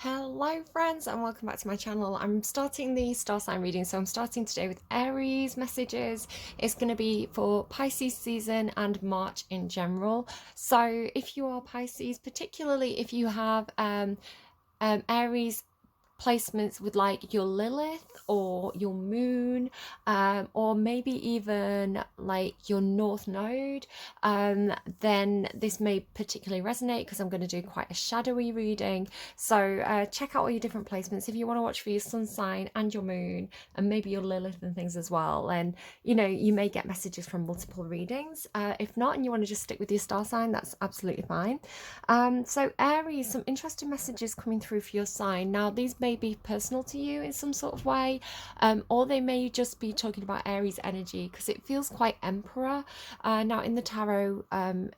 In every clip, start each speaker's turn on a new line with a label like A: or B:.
A: Hello friends and welcome back to my channel. I'm starting the star sign reading, so I'm starting today with Aries messages. It's going to be for Pisces season and March in general. So if you are Pisces, particularly if you have Aries placements with like your Lilith or your moon, or maybe even like your north node, then this may particularly resonate because I'm going to do quite a shadowy reading. So check out all your different placements if you want to watch for your sun sign and your moon and maybe your Lilith and things as well. And you may get messages from multiple readings. If not, and you want to just stick with your star sign, that's absolutely fine. So Aries, some interesting messages coming through for your sign. Now these may be personal to you in some sort of way, or they may just be talking about Aries energy because it feels quite Emperor. Now in the tarot,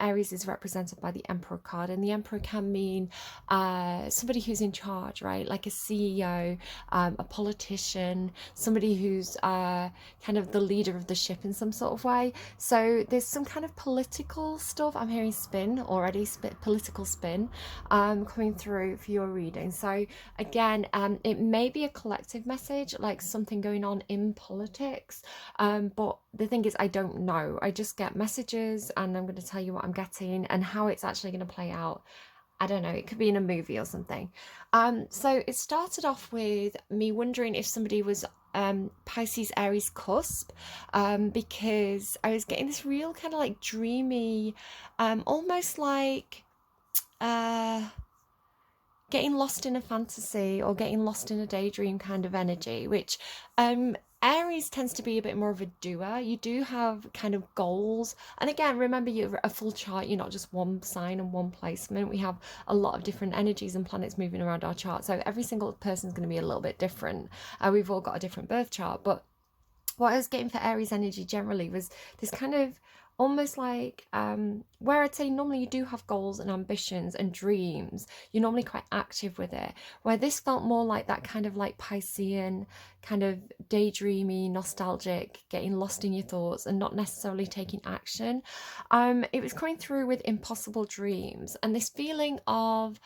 A: Aries is represented by the Emperor card, and the Emperor can mean somebody who's in charge, right? Like a CEO, a politician, somebody who's kind of the leader of the ship in some sort of way. So there's some kind of political stuff. I'm hearing spin already, political spin coming through for your reading. So again, it may be a collective message, like something going on in politics, but the thing is I don't know. I just get messages and I'm going to tell you what I'm getting and how it's actually going to play out. I don't know, it could be in a movie or something. So it started off with me wondering if somebody was Pisces Aries cusp, because I was getting this real kind of like dreamy, almost like uh getting lost in a fantasy or getting lost in a daydream kind of energy, which Aries tends to be a bit more of a doer. You do have kind of goals, and again, remember, you're a full chart, you're not just one sign and one placement. We have a lot of different energies and planets moving around our chart, so every single person is going to be a little bit different. We've all got a different birth chart, but what I was getting for Aries energy generally was this kind of almost like where I'd say normally you do have goals and ambitions and dreams, you're normally quite active with it, where this felt more like that kind of like Piscean kind of daydreamy, nostalgic, getting lost in your thoughts and not necessarily taking action. It was coming through with impossible dreams and this feeling of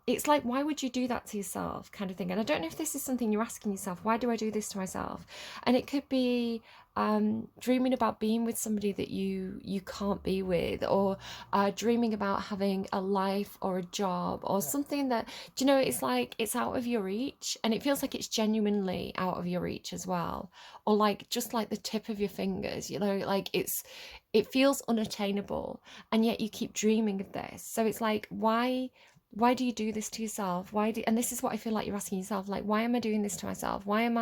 A: it's like, why would you do that to yourself, kind of thing. And I don't know if this is something you're asking yourself, why do I do this to myself? And it could be dreaming about being with somebody that you can't be with, or dreaming about having a life or a job or something that, do you know, it's like it's out of your reach, and it feels like it's genuinely out of your reach as well, or like just like the tip of your fingers, like it feels unattainable, and yet you keep dreaming of this. So it's like, why do you do this to yourself? And this is what I feel like you're asking yourself, like, why am I doing this to myself? Why am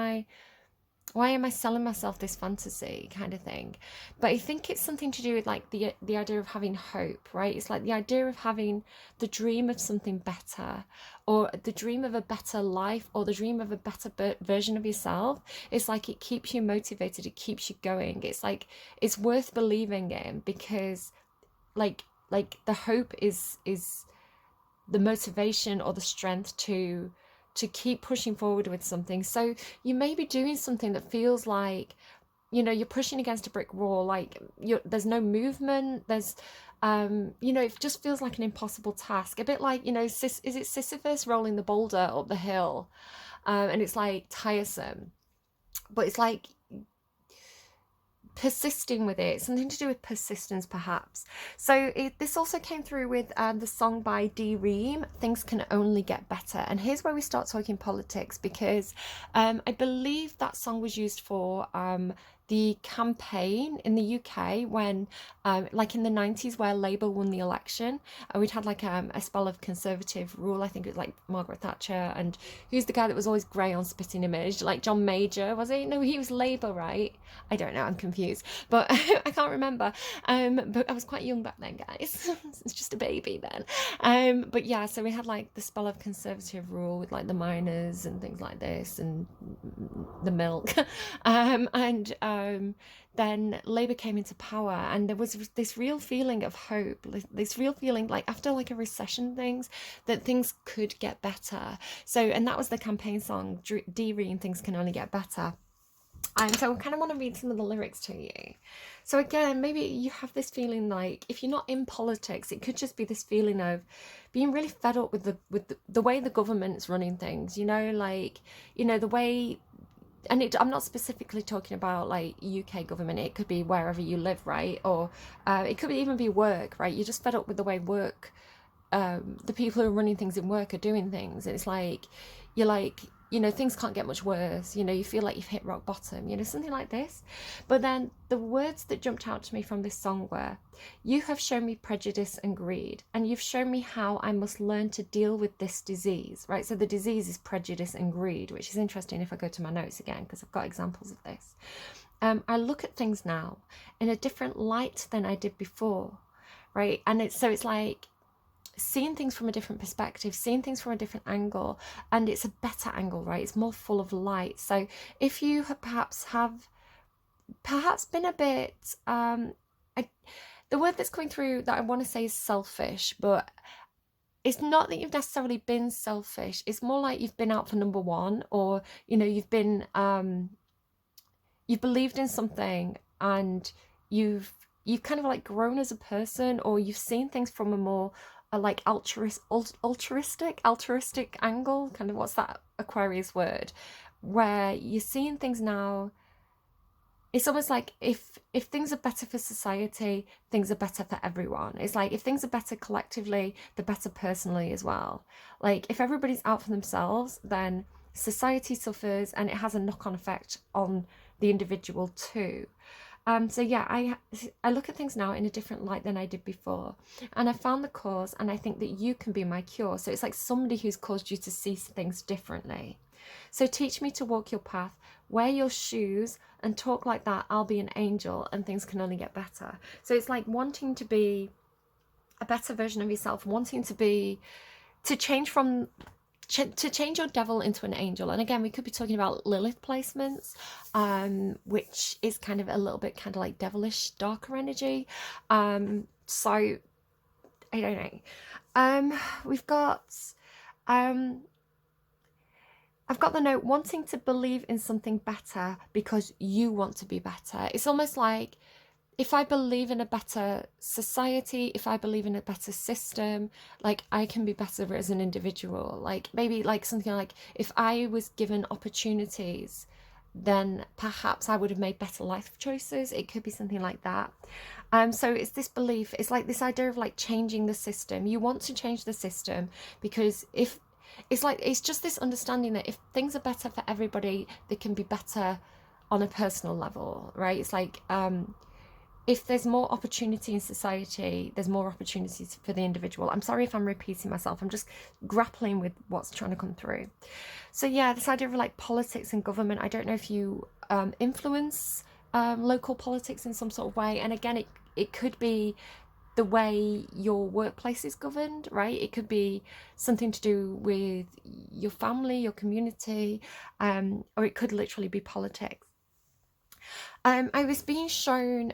A: I selling myself this fantasy, kind of thing? But I think it's something to do with like the idea of having hope, right? It's like the idea of having the dream of something better, or the dream of a better life, or the dream of a better version of yourself. It's like it keeps you motivated, it keeps you going. It's like it's worth believing in, because like the hope is the motivation or the strength to keep pushing forward with something. So you may be doing something that feels like, you're pushing against a brick wall, like there's no movement, there's it just feels like an impossible task, a bit like, is it Sisyphus rolling the boulder up the hill, and it's like tiresome, but it's like persisting with it, something to do with persistence perhaps. So this also came through with the song by D-Ream, Things Can Only Get Better. And here's where we start talking politics, because I believe that song was used for the campaign in the UK when like in the 90s, where Labour won the election, and we'd had like a spell of conservative rule. I think it was like Margaret Thatcher, and who's the guy that was always grey on Spitting Image, like John Major, was he? No, he was Labour, right? I don't know, I'm confused, but I can't remember. But I was quite young back then, guys. It's just a baby then. But yeah, so we had like the spell of conservative rule with like the miners and things like this, and the milk. And then Labour came into power, and there was this real feeling of hope, this real feeling like after like a recession, that things could get better. So, and that was the campaign song, D-Ream, Things Can Only Get Better. So I kind of want to read some of the lyrics to you. So again, maybe you have this feeling like, if you're not in politics, it could just be this feeling of being really fed up with the way the government's running things, you know, like, you know, the way, and I'm not specifically talking about like UK government, it could be wherever you live, right? Or it could even be work, right? You're just fed up with the way work, the people who are running things in work are doing things. It's like, you're like, you know, things can't get much worse, you know, you feel like you've hit rock bottom, you know, something like this. But then the words that jumped out to me from this song were, you have shown me prejudice and greed, and you've shown me how I must learn to deal with this disease, right? So the disease is prejudice and greed, which is interesting if I go to my notes again, because I've got examples of this. I look at things now in a different light than I did before, right? And it's like seeing things from a different perspective, seeing things from a different angle, and it's a better angle, right? It's more full of light. So if you have perhaps been a bit the word that's coming through that I want to say is selfish, but it's not that you've necessarily been selfish. It's more like you've been out for number one, or, you know, you've been you've believed in something, and you've kind of like grown as a person, or you've seen things from a more like altruistic angle, kind of, what's that Aquarius word, where you're seeing things now. It's almost like if things are better for society, things are better for everyone. It's like if things are better collectively, they're better personally as well. Like if everybody's out for themselves, then society suffers, and it has a knock-on effect on the individual too. So yeah, I look at things now in a different light than I did before, and I found the cause, and I think that you can be my cure. So it's like somebody who's caused you to see things differently. So teach me to walk your path, wear your shoes, and talk like that. I'll be an angel, and things can only get better. So it's like wanting to be a better version of yourself, wanting to change your devil into an angel. And again, we could be talking about Lilith placements, which is kind of a little bit kind of like devilish, darker energy. So I don't know. We've got I've got the note, wanting to believe in something better because you want to be better. It's almost like, if I believe in a better society, if I believe in a better system, like I can be better as an individual. Like maybe like something like, if I was given opportunities, then perhaps I would have made better life choices. It could be something like that. So it's this belief, it's like this idea of like changing the system. You want to change the system because if it's like, it's just this understanding that if things are better for everybody, they can be better on a personal level, right? It's like, if there's more opportunity in society, there's more opportunities for the individual. I'm sorry if I'm repeating myself. I'm just grappling with what's trying to come through. So yeah, this idea of like politics and government, I don't know if you influence local politics in some sort of way. And again, it could be the way your workplace is governed, right? It could be something to do with your family, your community, or it could literally be politics. I was being shown,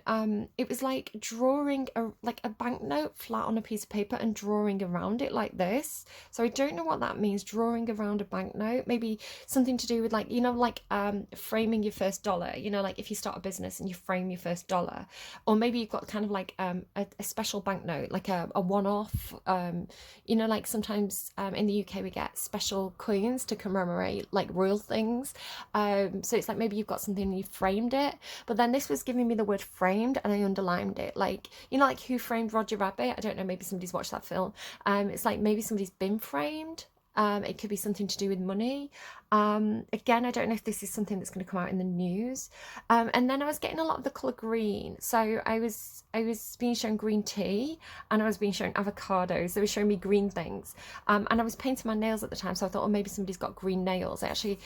A: it was like drawing a banknote flat on a piece of paper and drawing around it like this. So I don't know what that means, drawing around a banknote. Maybe something to do with like, you know, like framing your first dollar, you know, like if you start a business and you frame your first dollar. Or maybe you've got kind of like a special banknote, like a one-off, you know, like sometimes in the UK we get special coins to commemorate like royal things. So it's like maybe you've got something and you framed it. But then this was giving me the word framed, and I underlined it. Like, you know, like Who Framed Roger Rabbit? I don't know, maybe somebody's watched that film. It's like maybe somebody's been framed. It could be something to do with money. Again, I don't know if this is something that's going to come out in the news. And then I was getting a lot of the colour green. So I was being shown green tea, and I was being shown avocados. They were showing me green things. And I was painting my nails at the time, so I thought, oh, maybe somebody's got green nails. I actually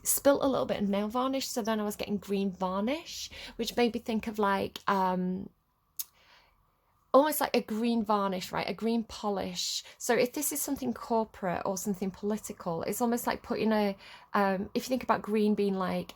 A: spilt a little bit of nail varnish, so then I was getting green varnish, which made me think of like almost like a green varnish, right? A green polish. So if this is something corporate or something political, it's almost like putting a if you think about green being like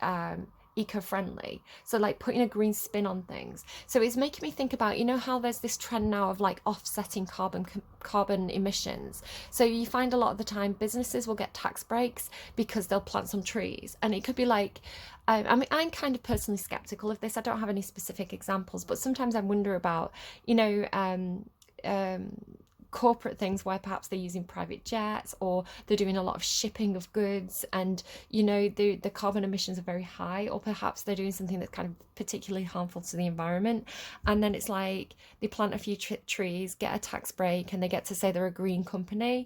A: eco-friendly, so like putting a green spin on things. So it's making me think about, you know, how there's this trend now of like offsetting carbon emissions. So you find a lot of the time businesses will get tax breaks because they'll plant some trees, and it could be like, I mean, I'm kind of personally skeptical of this. I don't have any specific examples, but sometimes I wonder about, you know, corporate things where perhaps they're using private jets, or they're doing a lot of shipping of goods, and you know the carbon emissions are very high, or perhaps they're doing something that's kind of particularly harmful to the environment, and then it's like they plant a few trees, get a tax break, and they get to say they're a green company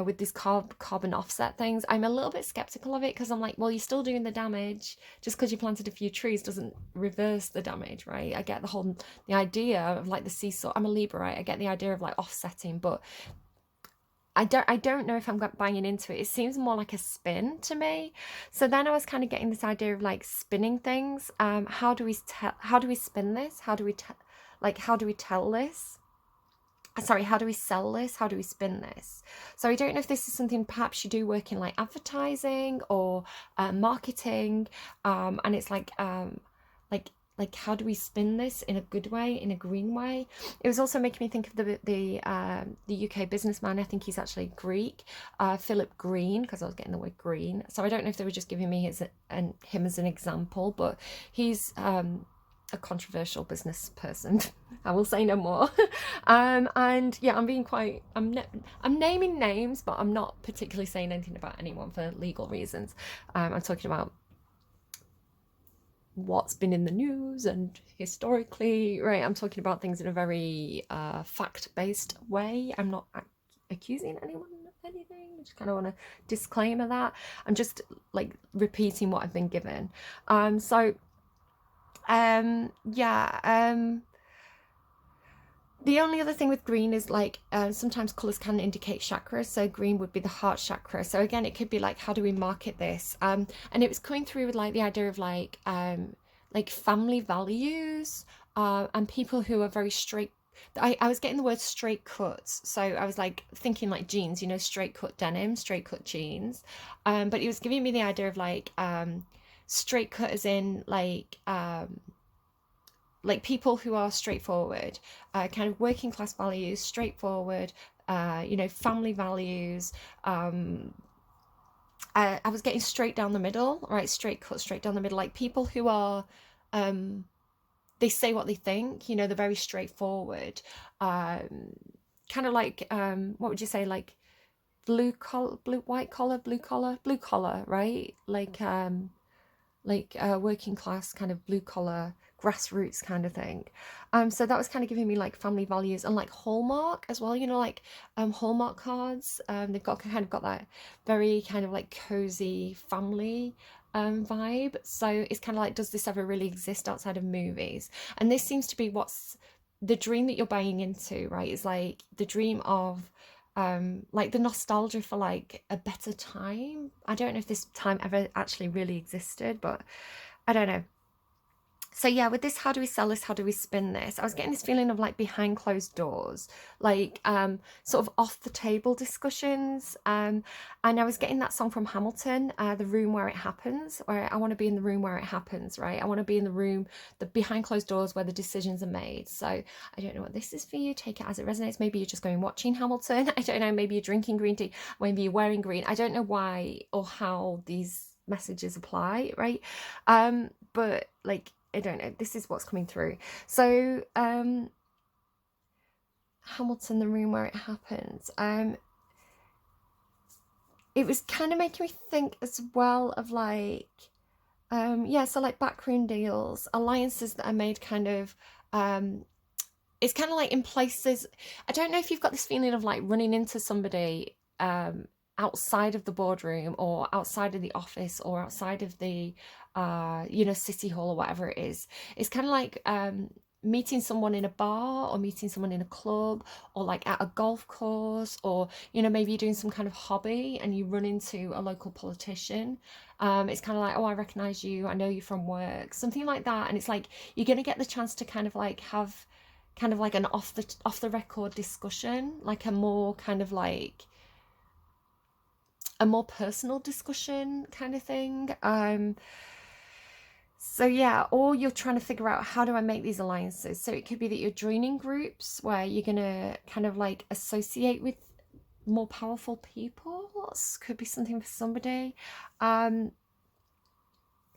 A: with these carbon offset things. I'm a little bit skeptical of it, because I'm like, well, you're still doing the damage. Just because you planted a few trees doesn't reverse the damage, right? I get the idea of like the seesaw. I'm a Libra, right? I get the idea of like offsetting, but I don't know if I'm buying into it. It seems more like a spin to me. So then I was kind of getting this idea of like spinning things. How do we spin this? How do we tell this? Sorry, how do we sell this? How do we spin this? So I don't know if this is something perhaps you do work in like advertising or marketing, and it's like how do we spin this in a good way, in a green way? It was also making me think of the UK businessman. I think he's actually Greek, Philip Green, because I was getting the word green. So I don't know if they were just giving me him as an example, but he's a controversial business person. I will say no more. And yeah, I'm naming names, but I'm not particularly saying anything about anyone for legal reasons. I'm talking about what's been in the news and historically, right? I'm talking about things in a very fact-based way. I'm not accusing anyone of anything. I just kind of want to disclaimer that. I'm just like repeating what I've been given. The only other thing with green is like sometimes colors can indicate chakras. So green would be the heart chakra. So again, it could be like, how do we market this? And it was coming through with like the idea of like family values and people who are very straight. I was getting the word straight cuts, so I was like thinking like jeans, you know, straight cut denim, straight cut jeans. But it was giving me the idea of like straight cut as in like people who are straightforward, kind of working class values, straightforward, you know, family values. I was getting straight down the middle, right? Straight cut, straight down the middle, like people who are, they say what they think, you know, they're very straightforward. Kind of like, what would you say, like blue collar, white collar, blue collar, right? Like working class kind of blue collar grassroots kind of thing. So that was kind of giving me like family values, and like Hallmark as well, you know, like Hallmark cards. They've got kind of got that very kind of like cozy family vibe. So it's kind of like, does this ever really exist outside of movies? And this seems to be what's the dream that you're buying into, right? Is like the dream of like the nostalgia for like a better time. I don't know if this time ever actually really existed, but I don't know. So yeah, with this, how do we sell this? How do we spin this? I was getting this feeling of like behind closed doors, like sort of off the table discussions. And I was getting that song from Hamilton, The Room Where It Happens, where I want to be in the room where it happens, right? I want to be in the room, the behind closed doors where the decisions are made. So I don't know what this is for you. Take it as it resonates. Maybe you're just going watching Hamilton. I don't know. Maybe you're drinking green tea. Maybe you're wearing green. I don't know why or how these messages apply, right? But like, I don't know, this is what's coming through. So Hamilton, The Room Where It Happens, it was kind of making me think as well of like yeah, so like backroom deals, alliances that are made kind of it's kind of like in places. I don't know if you've got this feeling of like running into somebody outside of the boardroom or outside of the office or outside of the you know, city hall or whatever it is. It's kind of like meeting someone in a bar or meeting someone in a club or like at a golf course, or you know, maybe you're doing some kind of hobby and you run into a local politician. It's kind of like, oh, I recognize you, I know you from work, something like that. And it's like you're gonna get the chance to kind of like have kind of like an off the record discussion, like a more kind of like a more personal discussion kind of thing. So yeah, or you're trying to figure out, how do I make these alliances? So it could be that you're joining groups where you're gonna kind of like associate with more powerful people. This could be something for somebody. Um,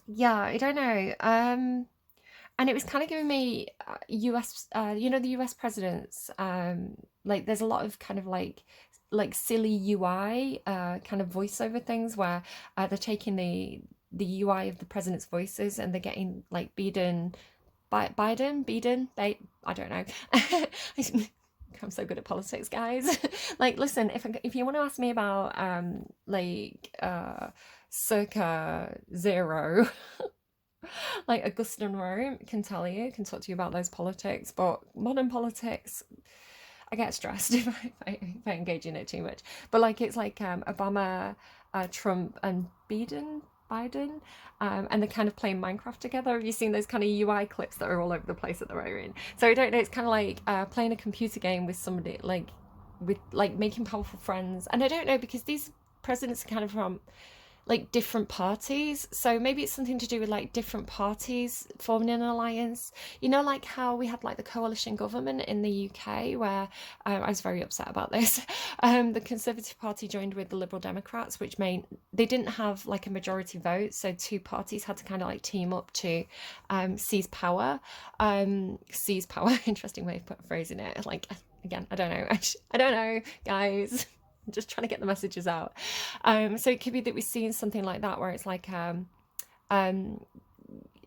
A: yeah, I don't know. And it was kind of giving me US, you know, the US presidents. Like there's a lot of kind of like silly UI kind of voiceover things where they're taking the UI of the president's voices and they're getting like Biden, I don't know. I'm so good at politics, guys. Like, listen, if you want to ask me about circa zero, like Augustan Rome, can talk to you about those politics, but modern politics, I get stressed if I engage in it too much. But like it's like Obama, Trump, and Biden, and they're kind of playing Minecraft together. Have you seen those kind of UI clips that are all over the place at the moment? So I don't know. It's kind of like playing a computer game with somebody, like with like making powerful friends. And I don't know, because these presidents are kind of from like different parties, so maybe it's something to do with like different parties forming an alliance, you know, like how we had like the coalition government in the UK where I was very upset about this. The Conservative Party joined with the Liberal Democrats, which meant they didn't have like a majority vote, so two parties had to kind of like team up to seize power. Seize power, interesting way of phrasing it. Like, again, I don't know, I don't know, guys. I'm just trying to get the messages out. So it could be that we're seeing something like that where it's like an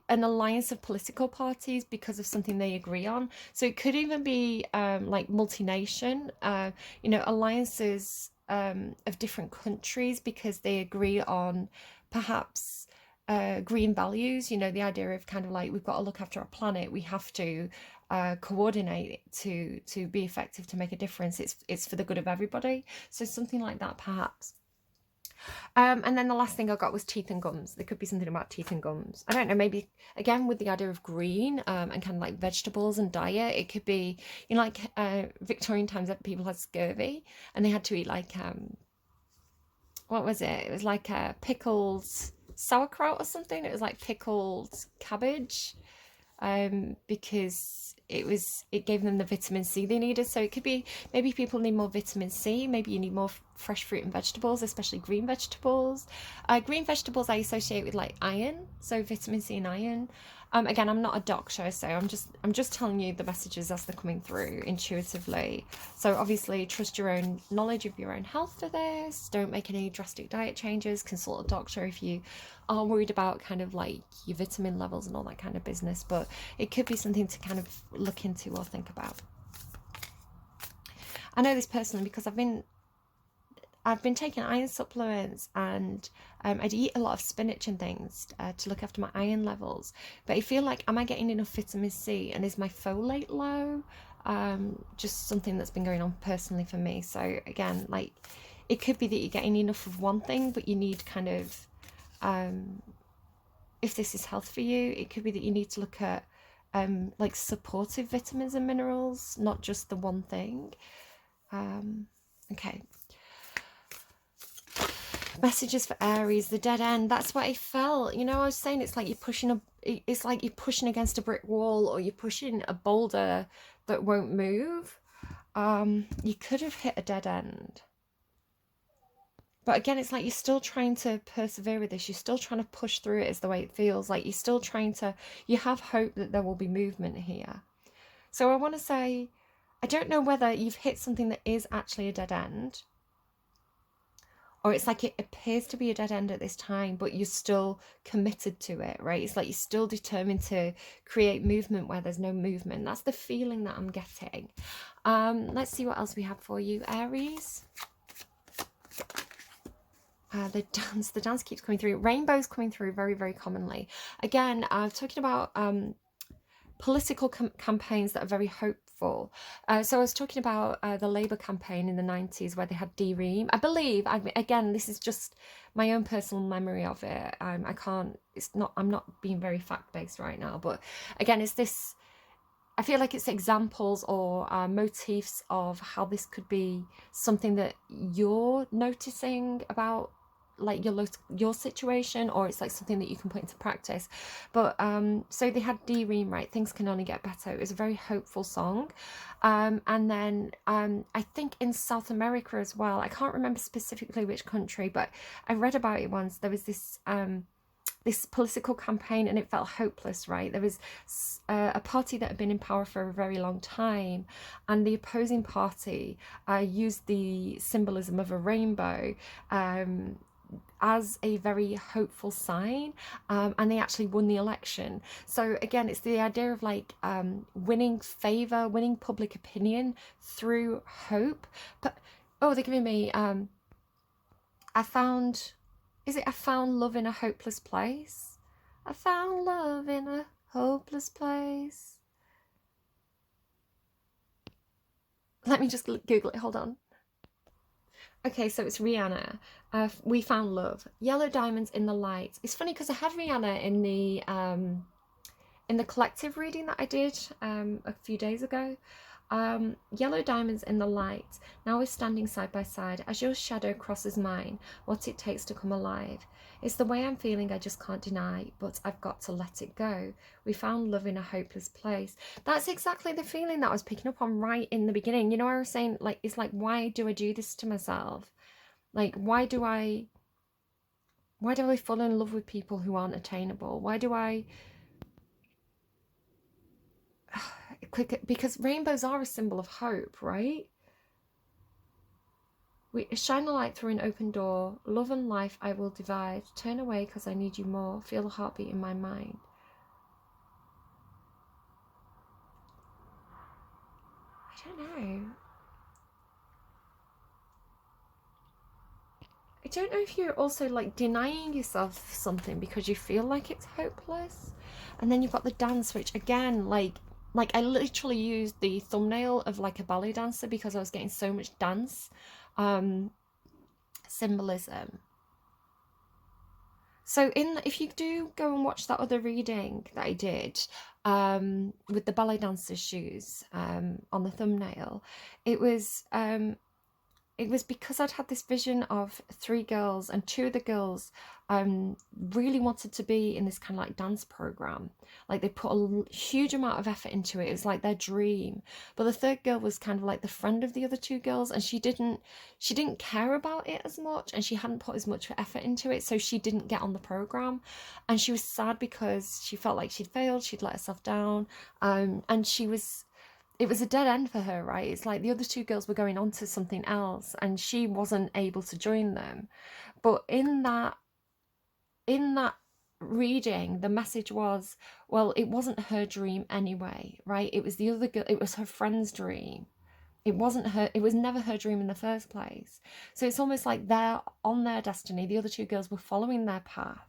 A: alliance of political parties because of something they agree on. So it could even be like multi-nation, you know, alliances of different countries because they agree on perhaps green values, you know, the idea of kind of like, we've got to look after our planet, we have to coordinate to be effective, to make a difference. It's for the good of everybody. So something like that, perhaps. And then the last thing I got was teeth and gums. There could be something about teeth and gums. I don't know, maybe again with the idea of green and kind of like vegetables and diet. It could be, you know, like Victorian times that people had scurvy and they had to eat like what was it? It was like pickled sauerkraut or something. It was like pickled cabbage, because it gave them the vitamin C they needed. So it could be maybe people need more vitamin C. Maybe you need more fresh fruit and vegetables, especially green vegetables. Green vegetables I associate with like iron, so vitamin C and iron. Again, I'm not a doctor, so I'm just telling you the messages as they're coming through intuitively. So obviously trust your own knowledge of your own health for this. Don't make any drastic diet changes. Consult a doctor if you are worried about kind of like your vitamin levels and all that kind of business. But it could be something to kind of look into or think about. I know this personally because I've been taking iron supplements, and I'd eat a lot of spinach and things to look after my iron levels. But I feel like, am I getting enough vitamin C, and is my folate low? Just something that's been going on personally for me. So again, like it could be that you're getting enough of one thing, but you need kind of, if this is health for you, it could be that you need to look at like supportive vitamins and minerals, not just the one thing. Okay. Messages for Aries, the dead end. That's what I felt. You know, I was saying it's like you're pushing against a brick wall, or you're pushing a boulder that won't move. You could have hit a dead end. But again, it's like you're still trying to persevere with this. You're still trying to push through it, is the way it feels. Like you're still trying to, you have hope that there will be movement here. So I want to say, I don't know whether you've hit something that is actually a dead end, or it's like it appears to be a dead end at this time, but you're still committed to it, right? It's like you're still determined to create movement where there's no movement. That's the feeling that I'm getting. Let's see what else we have for you, Aries. The dance keeps coming through. Rainbows coming through very, very commonly. Again, talking about political campaigns that are very hopeful. So I was talking about the Labour campaign in the 90s where they had D-Ream. I believe, again, this is just my own personal memory of it. I'm not being very fact-based right now, but again, I feel like it's examples or motifs of how this could be something that you're noticing about like your situation, or it's like something that you can put into practice. But so they had D-Ream, right? Things Can Only Get Better. It was a very hopeful song. And then I think in South America as well, I can't remember specifically which country, but I read about it once. There was this this political campaign, and it felt hopeless, right? There was a party that had been in power for a very long time, and the opposing party used the symbolism of a rainbow as a very hopeful sign, and they actually won the election. So again, it's the idea of like winning favor, winning public opinion through hope. But oh, they're giving me I found love in a hopeless place? I found love in a hopeless place. Let me just Google it, hold on. Okay, so it's Rihanna. We Found Love. Yellow Diamonds in the Light. It's funny because I had Rihanna in the collective reading that I did a few days ago. Yellow diamonds in the light. Now we're standing side by side as your shadow crosses mine. What it takes to come alive. It's the way I'm feeling I just can't deny, but I've got to let it go. We found love in a hopeless place. That's exactly the feeling that I was picking up on right in the beginning. You know, I was saying, like, it's like, why do I do this to myself? Like, why do I fall in love with people who aren't attainable? Why do I... Because rainbows are a symbol of hope, right? We shine a light through an open door. Love and life I will divide. Turn away because I need you more. Feel the heartbeat in my mind. I don't know. I don't know if you're also like denying yourself something because you feel like it's hopeless. And then you've got the dance, which again, like I literally used the thumbnail of like a ballet dancer because I was getting so much dance symbolism. So if you do go and watch that other reading that I did with the ballet dancer's shoes on the thumbnail, it was because I'd had this vision of 3 girls, and 2 of the girls really wanted to be in this kind of like dance program. Like they put a huge amount of effort into it. It was like their dream. But the 3rd girl was kind of like the friend of the other 2 girls, and she didn't care about it as much, and she hadn't put as much effort into it, so she didn't get on the program. And she was sad because she felt like she'd failed, she'd let herself down, and it was a dead end for her, right? It's like the other 2 girls were going on to something else and she wasn't able to join them. But in that reading, the message was, well, it wasn't her dream anyway, right? It was the other girl, it was her friend's dream. It was never her dream in the first place. So it's almost like they're on their destiny. The other 2 girls were following their path.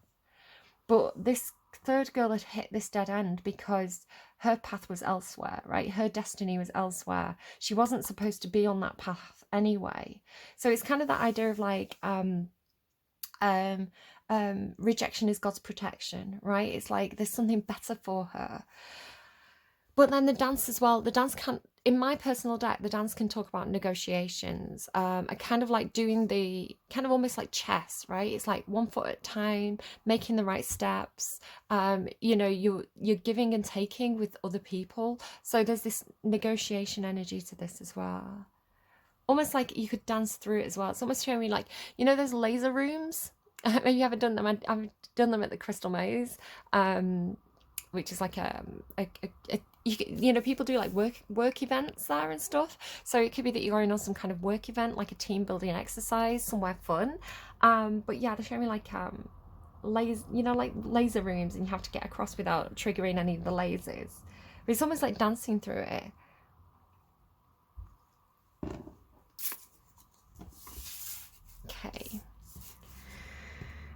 A: But this 3rd girl had hit this dead end because her path was elsewhere, right? Her destiny was elsewhere. She wasn't supposed to be on that path anyway. So it's kind of that idea of like rejection is God's protection, right? It's like there's something better for her. But then the dance as well, the dance can, in my personal deck, the dance can talk about negotiations. I kind of like doing the, kind of almost like chess, right? It's like 1 foot at a time, making the right steps. You know, you're giving and taking with other people. So there's this negotiation energy to this as well. Almost like you could dance through it as well. It's almost showing me like, you know, those laser rooms? Maybe you haven't done them. I've done them at the Crystal Maze. Which is like you know, people do like work events there and stuff. So it could be that you're going on some kind of work event, like a team building exercise, somewhere fun. But yeah, they're showing me like laser rooms, and you have to get across without triggering any of the lasers. But it's almost like dancing through it.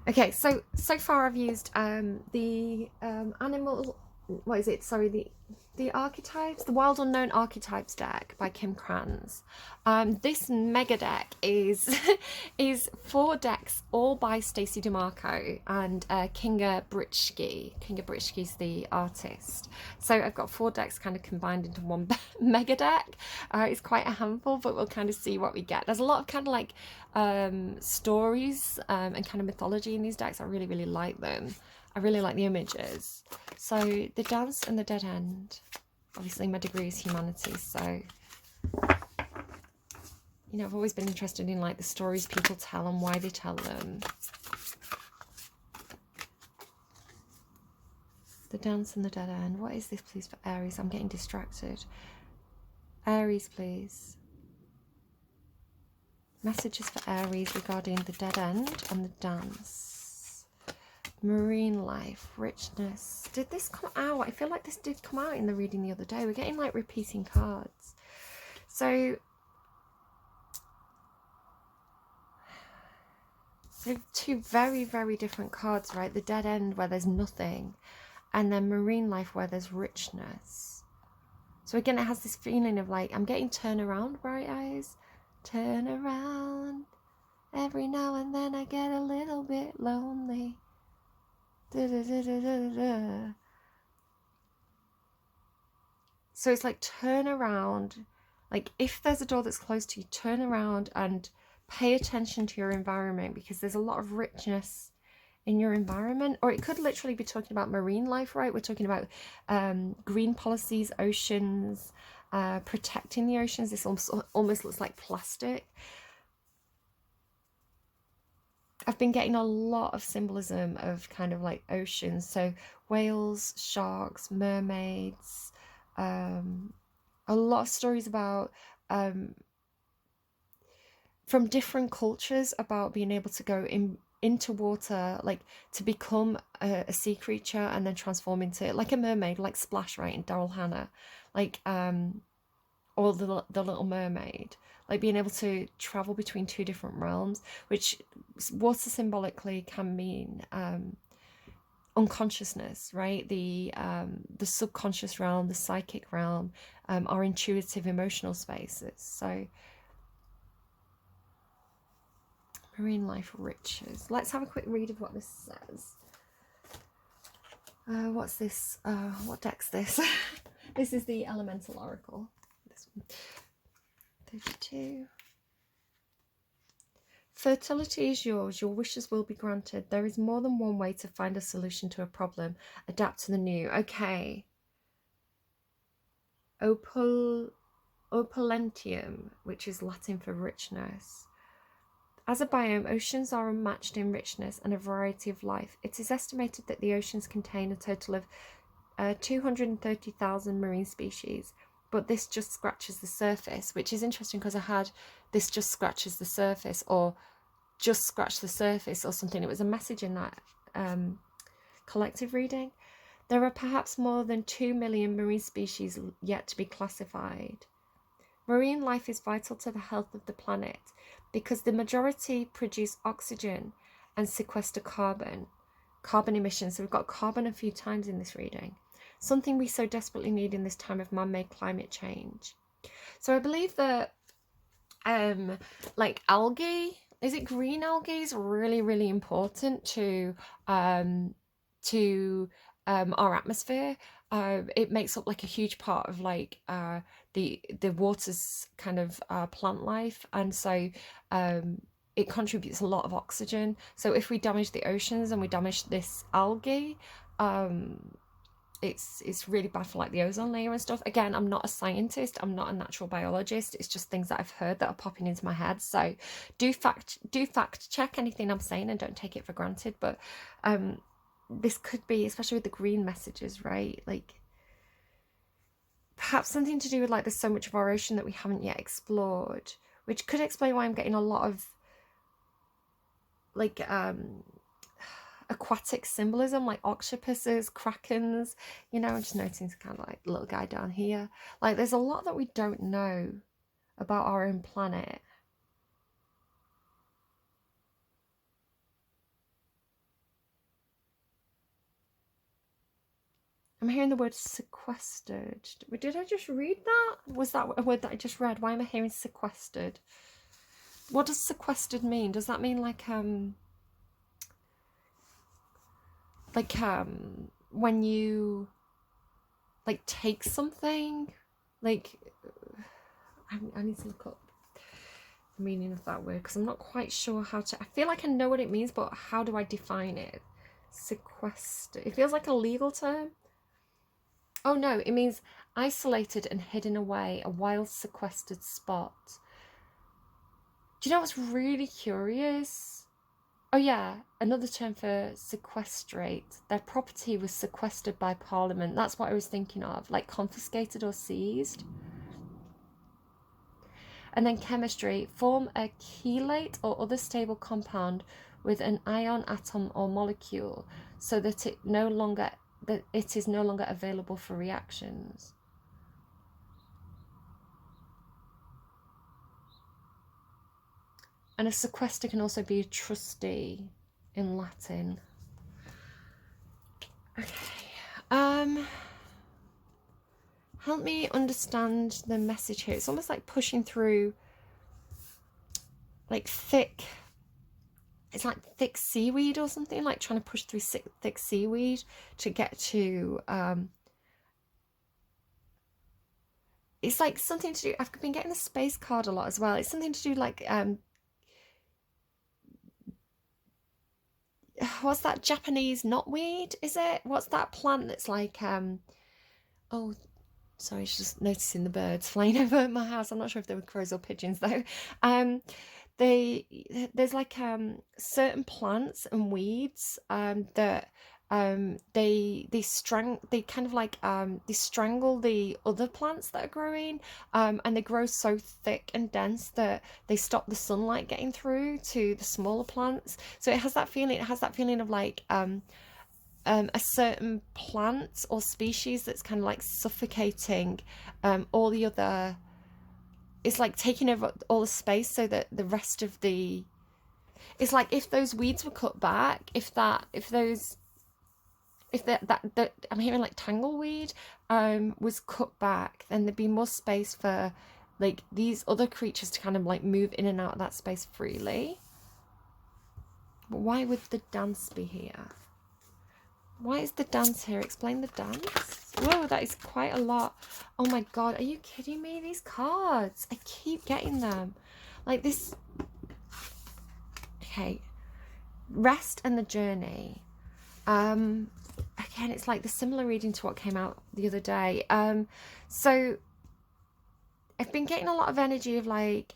A: Okay, so far I've used the animal, what is it? Sorry, the archetypes, the Wild Unknown Archetypes deck by Kim Kranz. This mega deck is 4 decks, all by Stacey DeMarco and Kinga Britschke. Kinga Britschke's the artist. So I've got 4 decks kind of combined into one mega deck. It's quite a handful, but we'll kind of see what we get. There's a lot of kind of like stories and kind of mythology in these decks. I really, really like them. I really like the images. So the dance and the dead end. Obviously my degree is humanities, so you know, I've always been interested in like the stories people tell and why they tell them. The dance and the dead end. What is this, please, for Aries? I'm getting distracted. Aries, please. Messages for Aries regarding the dead end and the dance. Marine life, richness. Did this come out? I feel like this did come out in the reading the other day. We're getting like repeating cards. So they're two very, very different cards, right? The dead end where there's nothing, and then marine life where there's richness. So again, it has this feeling of like, I'm getting turn around, bright eyes. Turn around. Every now and then I get a little bit lonely. Da, da, da, da, da, da. So it's like turn around. Like if there's a door that's closed to you, turn around and pay attention to your environment, because there's a lot of richness in your environment. Or it could literally be talking about marine life, right? We're talking about green policies, oceans, protecting the oceans. This almost looks like plastic. I've been getting a lot of symbolism of kind of like oceans. So whales, sharks, mermaids, a lot of stories about from different cultures about being able to go into water, like to become a sea creature and then transform into it, like a mermaid, like Splash, right, in Daryl Hannah, like or the Little Mermaid, like being able to travel between two different realms, which water symbolically can mean unconsciousness, right? The subconscious realm, the psychic realm, our intuitive emotional spaces. So marine life riches. Let's have a quick read of what this says. What's this? What deck's this? This is the Elemental Oracle. This one. 32. Fertility is yours. Your wishes will be granted. There is more than one way to find a solution to a problem. Adapt to the new. Okay. Opulentium, which is Latin for richness. As a biome, oceans are unmatched in richness and a variety of life. It is estimated that the oceans contain a total of 230,000 marine species, but this just scratches the surface, which is interesting because I had this just scratches the surface or just scratch the surface or something. It was a message in that collective reading. There are perhaps more than 2 million marine species yet to be classified. Marine life is vital to the health of the planet because the majority produce oxygen and sequester carbon emissions. So we've got carbon a few times in this reading, something we so desperately need in this time of man-made climate change. So I believe that like algae, is it green algae, is really, really important to our atmosphere. It makes up like a huge part of like the water's kind of plant life, and so it contributes a lot of oxygen. So if we damage the oceans and we damage this algae, it's really bad for like the ozone layer and stuff. Again, I'm not a scientist, I'm not a natural biologist, it's just things that I've heard that are popping into my head. So do fact check anything I'm saying and don't take it for granted. But this could be, especially with the green messages, right, like perhaps something to do with like there's so much of our ocean that we haven't yet explored, which could explain why I'm getting a lot of like aquatic symbolism, like octopuses, krakens, you know. I'm just noticing kind of like the little guy down here. Like there's a lot that we don't know about our own planet. I'm hearing the word sequestered. Did I just read that? Was that a word that I just read? Why am I hearing sequestered? What does sequestered mean? Does that mean like when you like take something, like I need to look up meaning of that word, because I'm not quite sure how to, I feel like I know what it means, but how do I define it? Sequester, it feels like a legal term. Oh no, it means isolated and hidden away, a wild sequestered spot. Do you know what's really curious? Oh yeah, another term for sequestrate. Their property was sequestered by Parliament. That's what I was thinking of, like confiscated or seized. And then chemistry, form a chelate or other stable compound with an ion atom or molecule so that it is no longer available for reactions. And a sequester can also be a trustee in Latin. Okay. Help me understand the message here. It's almost like pushing through like thick, it's like thick seaweed or something, like trying to push through thick seaweed to get to, it's like something to do, I've been getting the space card a lot as well. It's something to do like, what's that Japanese knotweed, is it? What's that plant that's like, oh, sorry, just noticing the birds flying over my house. I'm not sure if they were crows or pigeons though. There's like certain plants and weeds that they strangle the other plants that are growing, and they grow so thick and dense that they stop the sunlight getting through to the smaller plants. So it has that feeling of like a certain plant or species that's kind of like suffocating all the other, it's like taking over all the space so that the rest of the, it's like if those weeds were cut back, that I'm hearing like tangleweed was cut back, then there'd be more space for like these other creatures to kind of like move in and out of that space freely. But why would the dance be here? Why is the dance here? Explain the dance. Whoa, that is quite a lot. Oh my god, are you kidding me? These cards, I keep getting them. Like this. Okay. Rest and the journey. Again, it's like the similar reading to what came out the other day. So I've been getting a lot of energy of like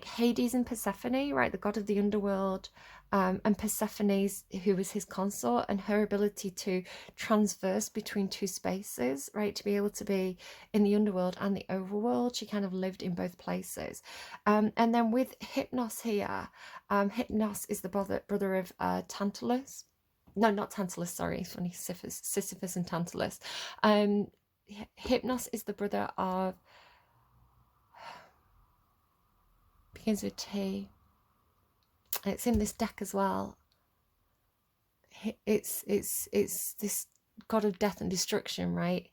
A: Hades and Persephone, right? The god of the underworld. And Persephone's, who was his consort, and her ability to transverse between two spaces, right? To be able to be in the underworld and the overworld. She kind of lived in both places. And then with Hypnos here, Hypnos is the brother of Tantalus. No, not Tantalus, sorry. Funny, Sisyphus and Tantalus. Hypnos is the brother of, begins with T. It's in this deck as well. It's this god of death and destruction, right?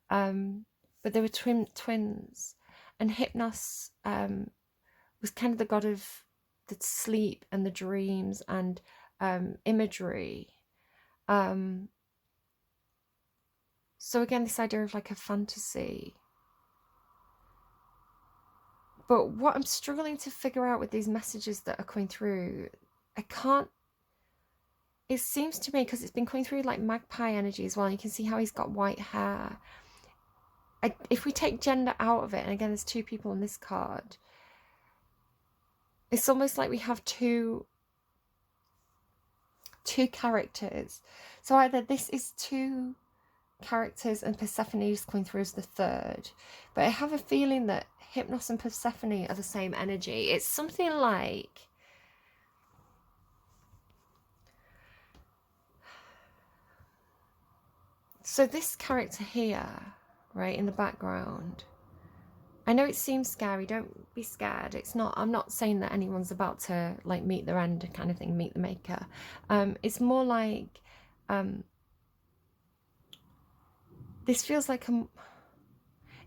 A: But they were twins, and Hypnos was kind of the god of the sleep and the dreams and imagery. So again, this idea of like a fantasy. But what I'm struggling to figure out with these messages that are coming through, it seems to me, because it's been coming through like magpie energy as well, you can see how he's got white hair. If we take gender out of it, and again, there's two people on this card, it's almost like we have two characters. So either this is two characters and Persephone is coming through as the third, but I have a feeling that Hypnos and Persephone are the same energy. It's something like, so this character here, right in the background, I know it seems scary, don't be scared, it's not, I'm not saying that anyone's about to like meet their end kind of thing, meet the maker. It's more like this feels like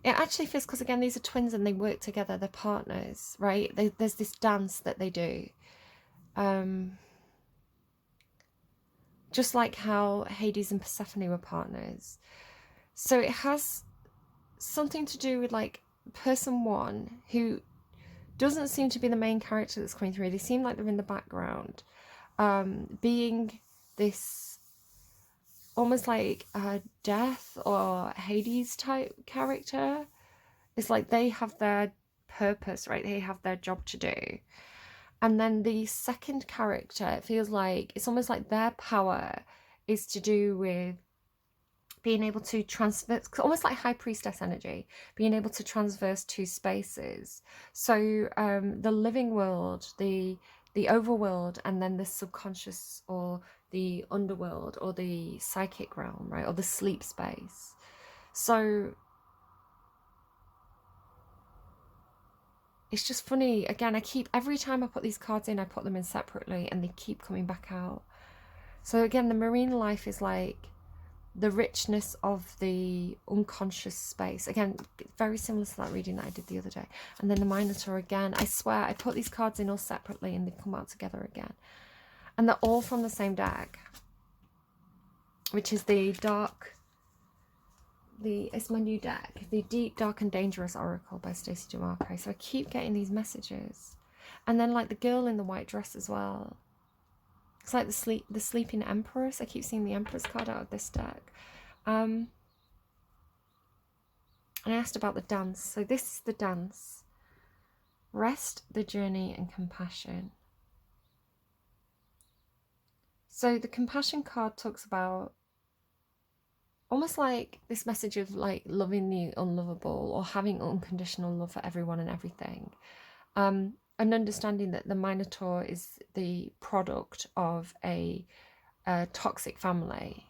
A: it actually feels, because again, these are twins and they work together, they're partners, right? There's this dance that they do. Just like how Hades and Persephone were partners. So it has something to do with like person one who doesn't seem to be the main character that's coming through. They seem like they're in the background, being this almost like a Death or Hades type character. It's like they have their purpose, right? They have their job to do. And then the second character, it feels like it's almost like their power is to do with being able to transfer, almost like high priestess energy, being able to transverse two spaces. So the living world, the overworld, and then the subconscious or the underworld or the psychic realm, right, or the sleep space. So it's just funny. Again, every time I put these cards in, I put them in separately and they keep coming back out. So again, the marine life is like the richness of the unconscious space. Again, very similar to that reading that I did the other day. And then the Minotaur again. I swear, I put these cards in all separately and they come out together again. And they're all from the same deck, which is the dark... it's my new deck, the Deep, Dark and Dangerous Oracle by Stacey DeMarco. So I keep getting these messages. And then like the girl in the white dress as well. It's like the sleeping Empress. I keep seeing the Empress card out of this deck. And I asked about the dance. So this is the dance. Rest, the journey and compassion. So the compassion card talks about almost like this message of like loving the unlovable or having unconditional love for everyone and everything. And understanding that the Minotaur is the product of a toxic family.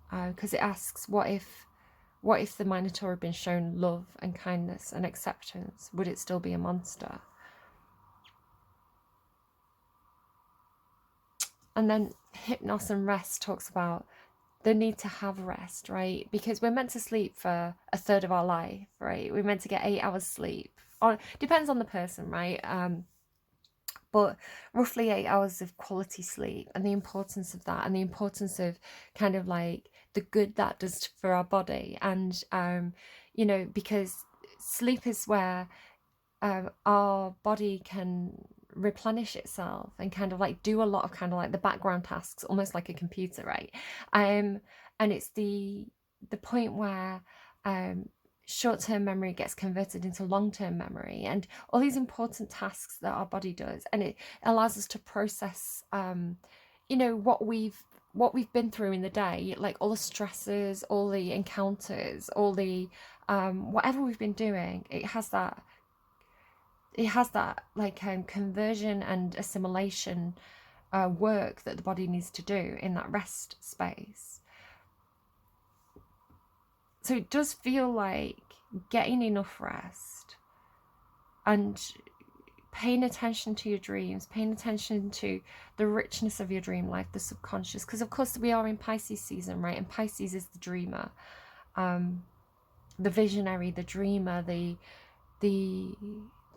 A: Because it asks, what if the Minotaur had been shown love and kindness and acceptance? Would it still be a monster? And then Hypnos and Rest talks about the need to have rest, right? Because we're meant to sleep for a third of our life, right? We're meant to get 8 hours sleep. Or depends on the person, right? But roughly 8 hours of quality sleep, and the importance of that, and the importance of kind of like the good that does for our body. And you know, because sleep is where our body can replenish itself and kind of like do a lot of kind of like the background tasks, almost like a computer, right? And it's the point where short-term memory gets converted into long-term memory, and all these important tasks that our body does, and it allows us to process you know, what we've been through in the day, like all the stresses, all the encounters, all the whatever we've been doing. It has that like conversion and assimilation work that the body needs to do in that rest space. So it does feel like getting enough rest and paying attention to your dreams, paying attention to the richness of your dream life, the subconscious. Because of course we are in Pisces season, right? And Pisces is the dreamer, the visionary, the dreamer, the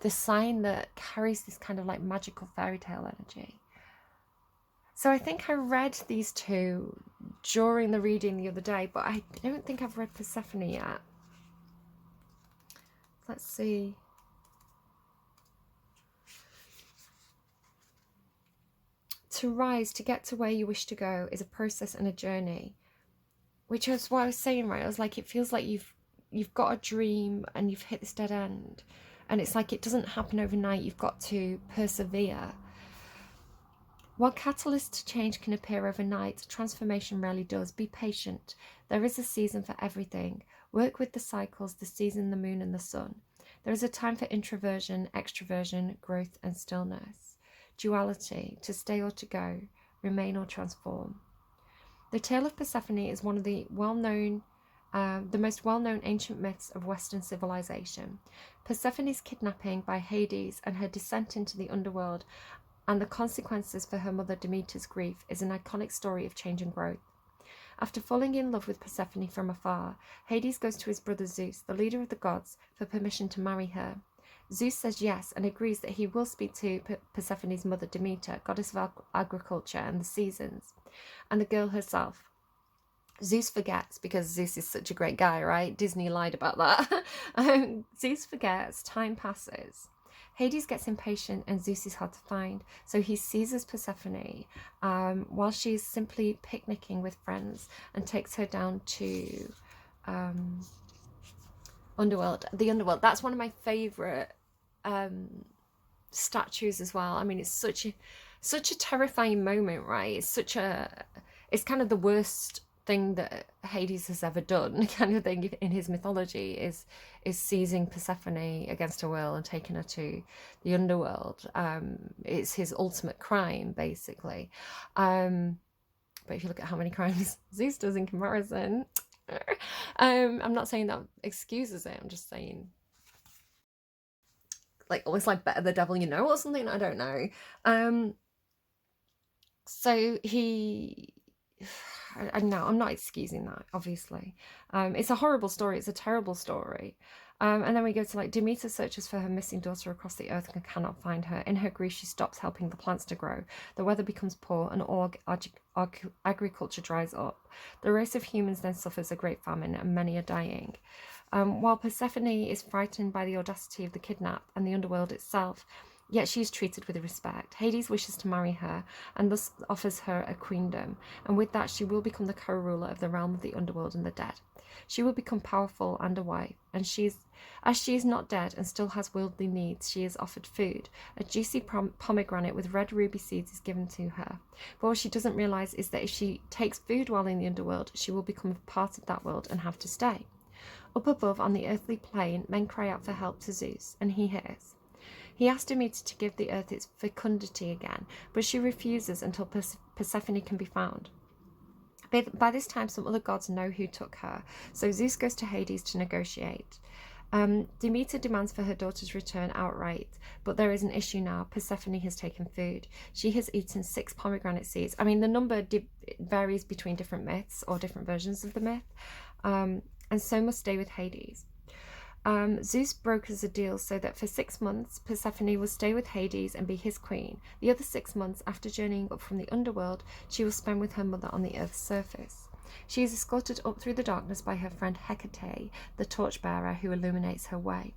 A: sign that carries this kind of like magical fairy tale energy. So I think I read these two during the reading the other day, but I don't think I've read Persephone yet. Let's see. To rise, to get to where you wish to go, is a process and a journey. Which is what I was saying, right? I was like, it feels like you've got a dream and you've hit this dead end. And it's like it doesn't happen overnight. You've got to persevere. While catalysts to change can appear overnight, transformation rarely does. Be patient. There is a season for everything. Work with the cycles, the season, the moon and the sun. There is a time for introversion, extroversion, growth and stillness. Duality, to stay or to go, remain or transform. The tale of Persephone is one of the most well-known ancient myths of Western civilization. Persephone's kidnapping by Hades and her descent into the underworld and the consequences for her mother Demeter's grief is an iconic story of change and growth. After falling in love with Persephone from afar, Hades goes to his brother Zeus, the leader of the gods, for permission to marry her. Zeus says yes and agrees that he will speak to Persephone's mother Demeter, goddess of agriculture and the seasons, and the girl herself. Zeus forgets, because Zeus is such a great guy, right? Disney lied about that. Zeus forgets, time passes. Hades gets impatient and Zeus is hard to find, so he seizes Persephone while she's simply picnicking with friends and takes her down to Underworld. The Underworld. That's one of my favourite statues as well. I mean, it's such a terrifying moment, right? It's kind of the worst thing that Hades has ever done, kind of thing in his mythology, is seizing Persephone against her will and taking her to the underworld. It's his ultimate crime, basically. But if you look at how many crimes Zeus does in comparison, I'm not saying that excuses it. I'm just saying, like, almost like better the devil you know or something. I don't know. So he, I know, I'm not excusing that, obviously. It's a horrible story. It's a terrible story. And then we go to, like, Demeter searches for her missing daughter across the earth and cannot find her. In her grief, she stops helping the plants to grow. The weather becomes poor and all agriculture dries up. The race of humans then suffers a great famine and many are dying. While Persephone is frightened by the audacity of the kidnap and the underworld itself, yet she is treated with respect. Hades wishes to marry her and thus offers her a queendom, and with that she will become the co-ruler of the realm of the underworld and the dead. She will become powerful and a wife, and as she is not dead and still has worldly needs, she is offered food. A juicy pomegranate with red ruby seeds is given to her. But what she doesn't realise is that if she takes food while in the underworld, she will become a part of that world and have to stay. Up above, on the earthly plane, men cry out for help to Zeus, and he hears. He asks Demeter to give the earth its fecundity again, but she refuses until Persephone can be found. By this time, some other gods know who took her, so Zeus goes to Hades to negotiate. Demeter demands for her daughter's return outright, but there is an issue now. Persephone has taken food. She has eaten 6 pomegranate seeds. I mean, the number varies between different myths or different versions of the myth, and so must stay with Hades. Zeus brokers a deal so that for 6 months, Persephone will stay with Hades and be his queen. The other 6 months, after journeying up from the underworld, she will spend with her mother on the earth's surface. She is escorted up through the darkness by her friend Hecate, the torchbearer who illuminates her way.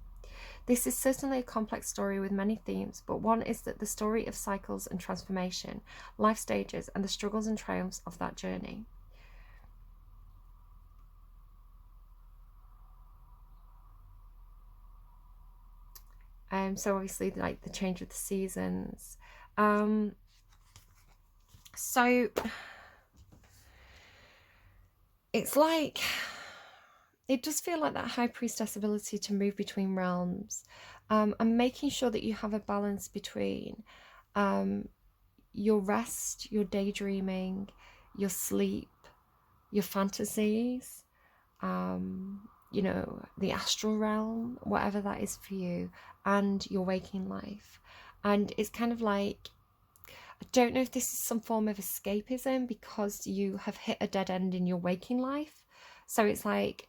A: This is certainly a complex story with many themes, but one is that the story of cycles and transformation, life stages, and the struggles and triumphs of that journey. So obviously, like, the change of the seasons. So it's like, it does feel like that high priestess ability to move between realms, and making sure that you have a balance between your rest, your daydreaming, your sleep, your fantasies, you know, the astral realm, whatever that is for you, and your waking life. And it's kind of like, I don't know if this is some form of escapism because you have hit a dead end in your waking life. So it's like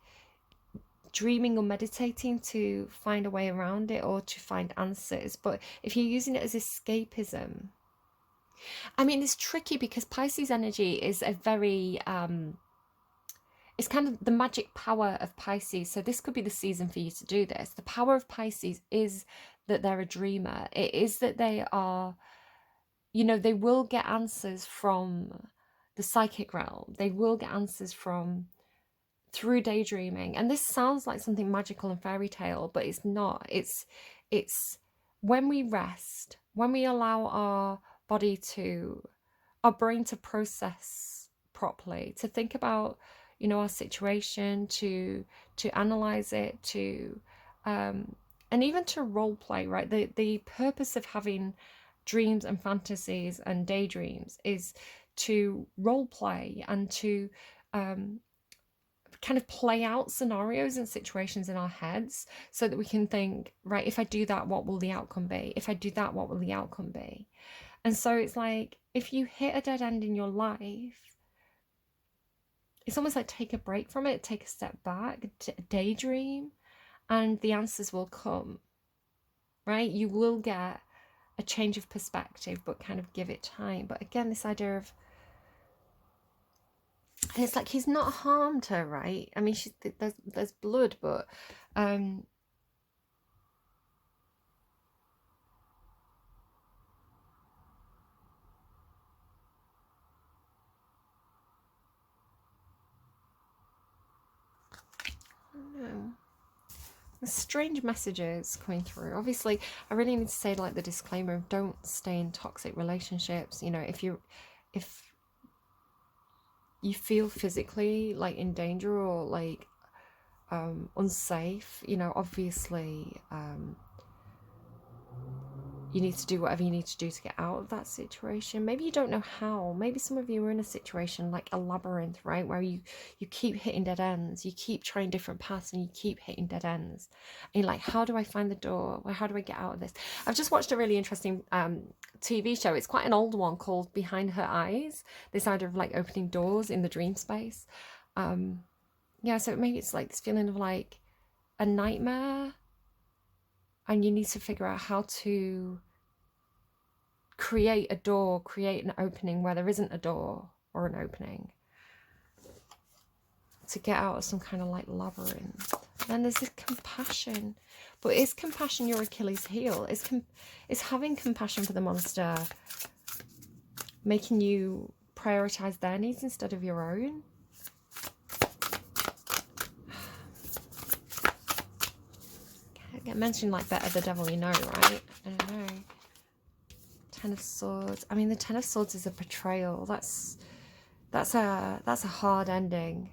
A: dreaming or meditating to find a way around it or to find answers. But if you're using it as escapism, I mean, it's tricky because Pisces energy is a very it's kind of the magic power of Pisces. So this could be the season for you to do this. The power of Pisces is that they're a dreamer. It is that they are, you know, they will get answers from the psychic realm. They will get answers through daydreaming. And this sounds like something magical and fairy tale, but it's not. It's when we rest, when we allow our brain to process properly, to think about, you know, our situation, to analyze it, to and even to role play, right? The purpose of having dreams and fantasies and daydreams is to role play and to kind of play out scenarios and situations in our heads so that we can think, right, if I do that, what will the outcome be? If I do that, what will the outcome be? And so it's like, if you hit a dead end in your life, it's almost like take a break from it, take a step back, daydream, and the answers will come, right? You will get a change of perspective, but kind of give it time. But again, this idea of, and it's like, he's not harmed her, right? I mean, there's blood, but There's strange messages coming through. Obviously, I really need to say like the disclaimer of don't stay in toxic relationships. You know, if you feel physically like in danger or like unsafe, you know, obviously you need to do whatever you need to do to get out of that situation. Maybe you don't know how. Maybe some of you are in a situation like a labyrinth, right? Where you keep hitting dead ends. You keep trying different paths and you keep hitting dead ends. And you're like, how do I find the door? Well, how do I get out of this? I've just watched a really interesting TV show. It's quite an old one called Behind Her Eyes. This idea of like opening doors in the dream space. Yeah, so maybe it's like this feeling of like a nightmare. And you need to figure out how to create a door, create an opening where there isn't a door or an opening to get out of some kind of like labyrinth. Then there's this compassion. But is compassion your Achilles heel? Is having compassion for the monster making you prioritize their needs instead of your own? I mentioned like better the devil you know, right? I don't know. Ten of Swords. I mean, the Ten of Swords is a betrayal. That's a hard ending.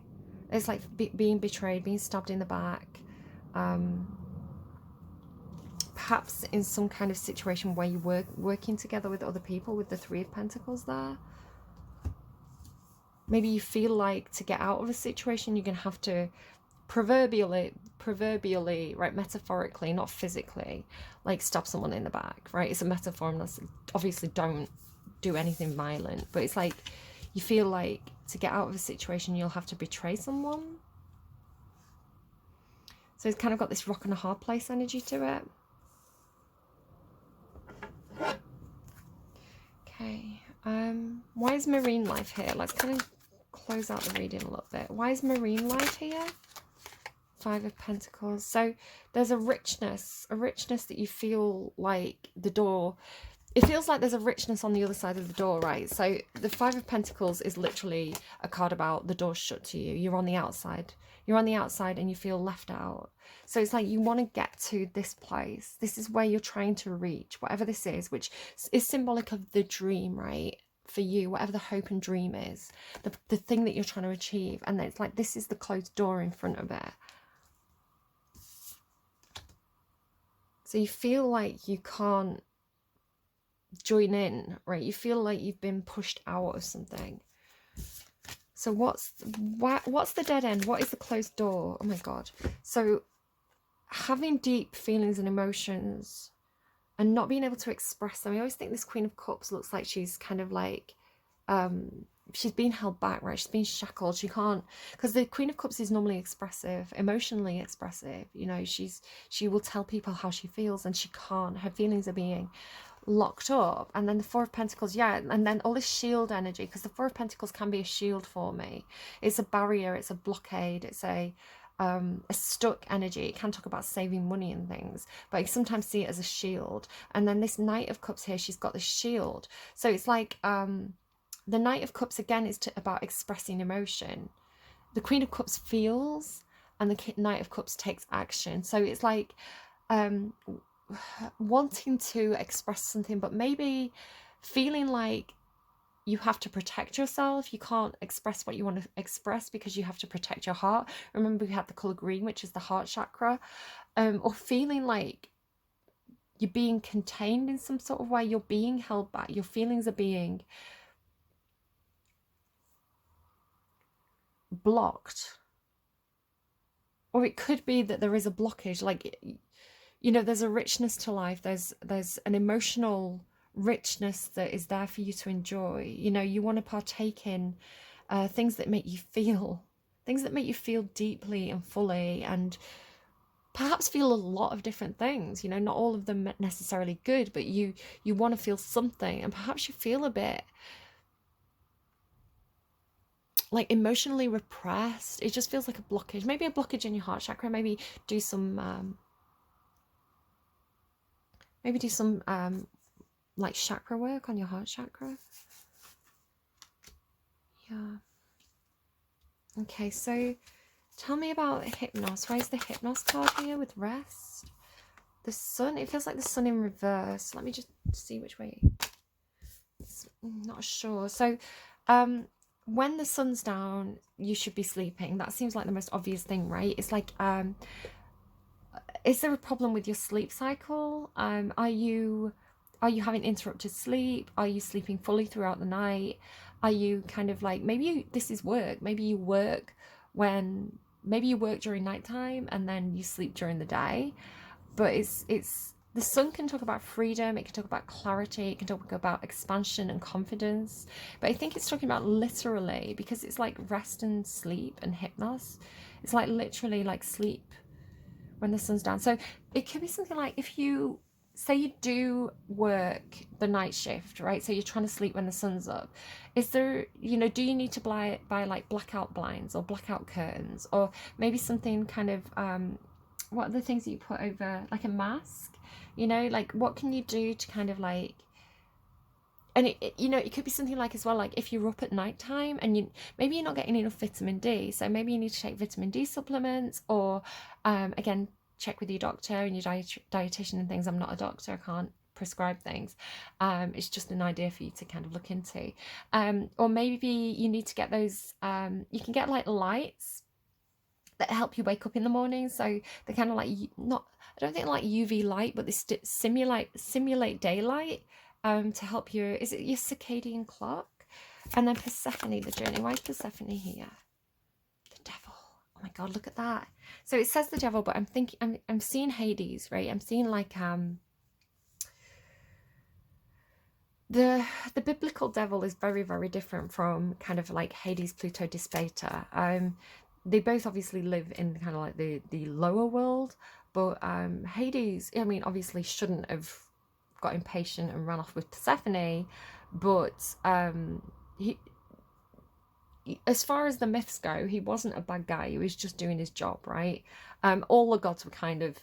A: It's like being betrayed, being stabbed in the back. Perhaps in some kind of situation where you were working together with other people with the Three of Pentacles there. Maybe you feel like to get out of a situation, you're going to have to proverbially, right, metaphorically, not physically, like stab someone in the back, right? It's a metaphor, and obviously don't do anything violent, but it's like you feel like to get out of a situation, you'll have to betray someone. So it's kind of got this rock and a hard place energy to it. Okay, why is marine life here? Let's kind of close out the reading a little bit. Why is marine life here? Five of Pentacles. So there's a richness that you feel like the door, it feels like there's a richness on the other side of the door, right? So the Five of Pentacles is literally a card about the door shut to you. You're on the outside. You're on the outside and you feel left out. So it's like you want to get to this place. This is where you're trying to reach, whatever this is, which is symbolic of the dream, right? For you, whatever the hope and dream is, the thing that you're trying to achieve. And it's like this is the closed door in front of it. So you feel like you can't join in, right? You feel like you've been pushed out of something. So what's the dead end? What is the closed door? Oh my God. So having deep feelings and emotions and not being able to express them. I always think this Queen of Cups looks like she's kind of like, she's been held back, right? She's been shackled. She can't, because the Queen of Cups is normally expressive, emotionally expressive. You know, she will tell people how she feels and she can't. Her feelings are being locked up. And then the Four of Pentacles, yeah, and then all this shield energy, because the Four of Pentacles can be a shield for me. It's a barrier, it's a blockade, it's a stuck energy. It can talk about saving money and things, but I sometimes see it as a shield. And then this Knight of Cups here, she's got this shield. So it's like the Knight of Cups again is about expressing emotion. The Queen of Cups feels, and the Knight of Cups takes action. So it's like wanting to express something, but maybe feeling like you have to protect yourself. You can't express what you want to express because you have to protect your heart. Remember, we had the color green, which is the heart chakra. Or feeling like you're being contained in some sort of way. You're being held back. Your feelings are being blocked. Or it could be that there is a blockage. Like, you know, there's a richness to life. There's an emotional richness that is there for you to enjoy. You know, you want to partake in things that make you feel deeply and fully, and perhaps feel a lot of different things. You know, not all of them necessarily good, but you want to feel something, and perhaps you feel a bit like emotionally repressed. It just feels like a blockage, maybe a blockage in your heart chakra. Maybe do some like chakra work on your heart chakra. Yeah. Okay, so Tell me about Hypnos. Why is the Hypnos card here with rest? The sun, it feels like the sun in reverse. Let me just see which way. I'm not sure. So when the sun's down, you should be sleeping. That seems like the most obvious thing, right? It's like, is there a problem with your sleep cycle? Are you having interrupted sleep? Are you sleeping fully throughout the night? Are you kind of like, maybe this is work. Maybe you work during nighttime and then you sleep during the day. But it's the sun can talk about freedom, it can talk about clarity, it can talk about expansion and confidence. But I think it's talking about literally, because it's like rest and sleep and hypnos. It's like literally like sleep when the sun's down. So it could be something like, if you say you do work the night shift, right? So you're trying to sleep when the sun's up. Is there, you know, do you need to buy like blackout blinds or blackout curtains, or maybe something kind of, what are the things that you put over, like a mask? You know, like what can you do to kind of like, and you know, it could be something like as well, like if you're up at night time and maybe you're not getting enough vitamin D, so maybe you need to take vitamin D supplements, or again, check with your doctor and your dietitian and things. I'm not a doctor, I can't prescribe things. It's just an idea for you to kind of look into. Or maybe you need to get those, you can get like lights that help you wake up in the morning. So they're kind of like, not, I don't think like UV light, but they simulate daylight to help your, is it your circadian clock? And then Persephone, the journey. Why is Persephone here? The devil. Oh my God, look at that. So it says the devil, but I'm thinking, I'm seeing Hades, right? I'm seeing like the biblical devil is very, very different from kind of like Hades, Pluto, Despater. They both obviously live in kind of like the lower world, but Hades, I mean, obviously shouldn't have got impatient and ran off with Persephone, but he, as far as the myths go, he wasn't a bad guy. He was just doing his job, right? All the gods were kind of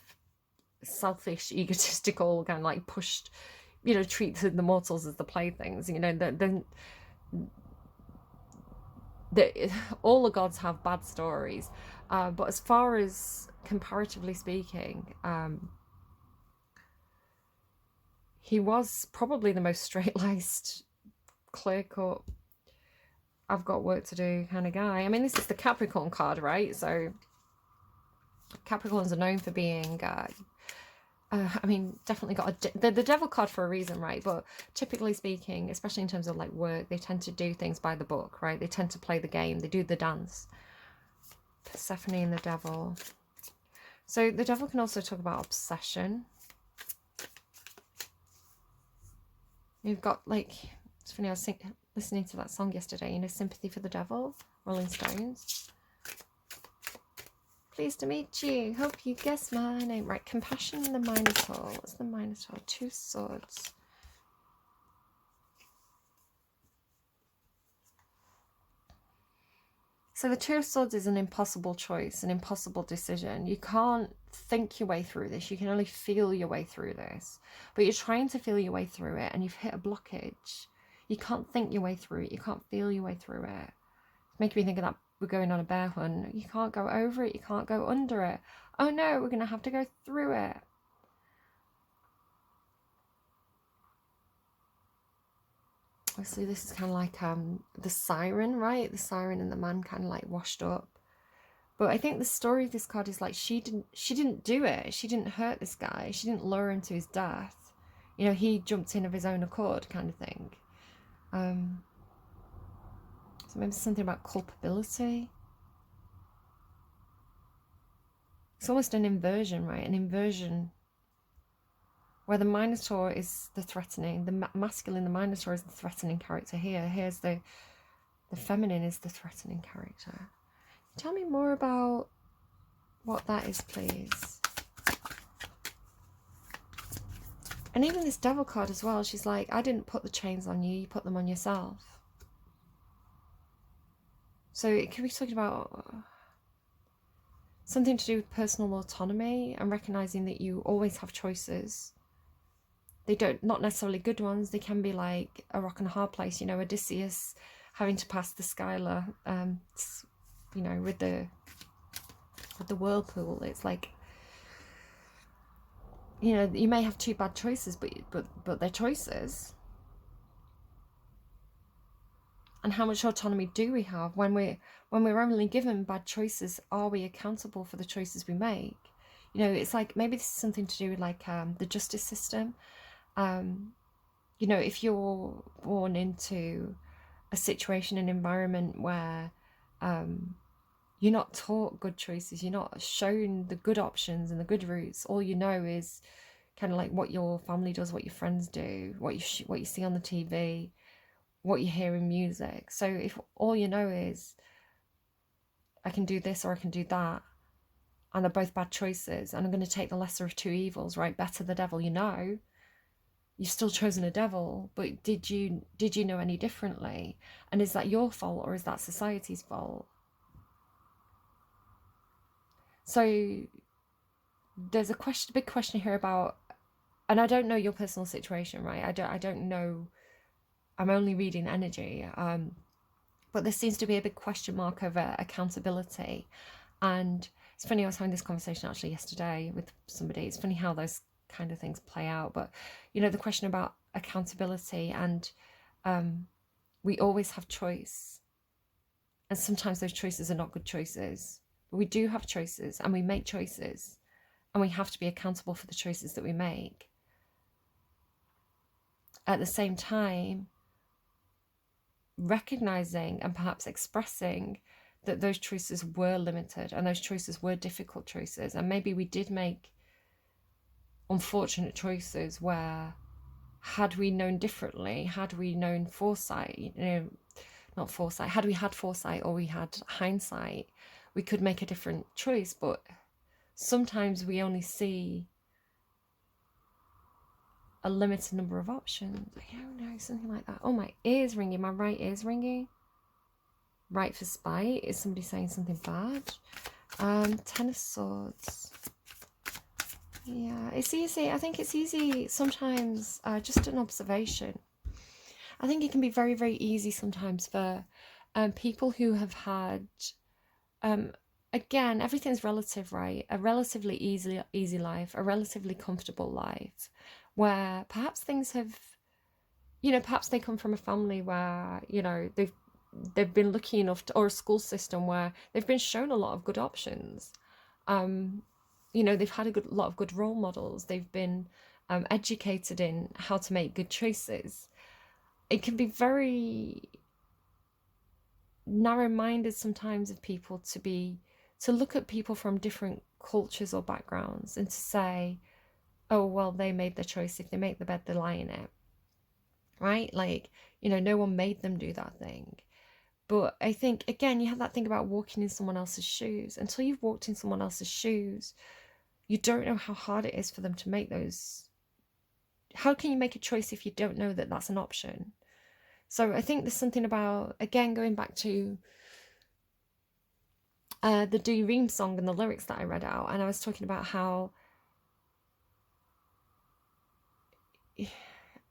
A: selfish, egotistical, kind of like pushed, you know, treated the mortals as the playthings. You know, all the gods have bad stories, but as far as comparatively speaking, he was probably the most straight-laced, clear-cut, I've got work to do kind of guy. I mean, this is the Capricorn card, right? So Capricorns are known for being I mean, definitely got the devil card for a reason, right? But typically speaking, especially in terms of like work, they tend to do things by the book, right? They tend to play the game, they do the dance. Persephone and the devil. So the devil can also talk about obsession. You've got like, it's funny, I was listening to that song yesterday, you know, Sympathy for the Devil, Rolling Stones. Pleased to meet you. Hope you guess my name. Right, compassion and the Minotaur. What's the Minotaur? 2 swords. So the 2 of swords is an impossible choice, an impossible decision. You can't think your way through this. You can only feel your way through this. But you're trying to feel your way through it and you've hit a blockage. You can't think your way through it. You can't feel your way through it. It's making me think of that. We're going on a bear hunt. You can't go over it. You can't go under it. Oh no, we're going to have to go through it. Obviously, this is kind of like the siren, right? The siren and the man kind of like washed up. But I think the story of this card is like she didn't do it. She didn't hurt this guy. She didn't lure him to his death. You know, he jumped in of his own accord, kind of thing. So maybe something about culpability. It's almost an inversion, right? An inversion where the Minotaur is the threatening, the masculine, the Minotaur is the threatening character here. Here's the feminine is the threatening character. Tell me more about what that is, please. And even this devil card as well, she's like, I didn't put the chains on you, you put them on yourself. So it could be talking about something to do with personal autonomy and recognizing that you always have choices. They don't, not necessarily good ones. They can be like a rock and a hard place. You know, Odysseus having to pass the Skylar, you know, with the with the whirlpool, it's like, you know, you may have two bad choices, but they're choices. And how much autonomy do we have when we're only given bad choices? Are we accountable for the choices we make? You know, it's like, maybe this is something to do with like the justice system. You know, if you're born into a situation, an environment where you're not taught good choices, you're not shown the good options and the good routes, all you know is kind of like what your family does, what your friends do, what you see on the TV, what you hear in music. So if all you know is, I can do this or I can do that, and they're both bad choices, and I'm going to take the lesser of two evils, right? Better the devil you know. You've still chosen a devil, but did you know any differently? And is that your fault, or is that society's fault? So there's a big question here about, and I don't know your personal situation, right? I don't know. I'm only reading energy. But there seems to be a big question mark over accountability. And it's funny, I was having this conversation actually yesterday with somebody. It's funny how those kind of things play out. But, you know, the question about accountability, and we always have choice. And sometimes those choices are not good choices. But we do have choices, and we make choices. And we have to be accountable for the choices that we make. At the same time, recognizing and perhaps expressing that those choices were limited and those choices were difficult choices, and maybe we did make unfortunate choices where, had we known differently, had we known foresight, you know, not foresight, had we had foresight or we had hindsight, we could make a different choice. But sometimes we only see a limited number of options. I don't know, something like that. Oh, my ear's ringing, my right ear's ringing. Right for spite. Is somebody saying something bad? Ten of Swords. Yeah, it's easy. I think it's easy sometimes, just an observation. I think it can be very, very easy sometimes for people who have had, again, everything's relative, right? A relatively easy life, a relatively comfortable life, where perhaps things have, you know, perhaps they come from a family where, you know, they've been lucky enough to, or a school system where they've been shown a lot of good options. You know, they've had a lot of good role models. They've been educated in how to make good choices. It can be very narrow-minded sometimes of people to look at people from different cultures or backgrounds and to say, oh, well, they made the choice. If they make the bed, they lie in it, right? Like, you know, no one made them do that thing. But I think, again, you have that thing about walking in someone else's shoes. Until you've walked in someone else's shoes, you don't know how hard it is for them to make those. How can you make a choice if you don't know that that's an option? So I think there's something about, again, going back to the D-Ream song and the lyrics that I read out, and I was talking about how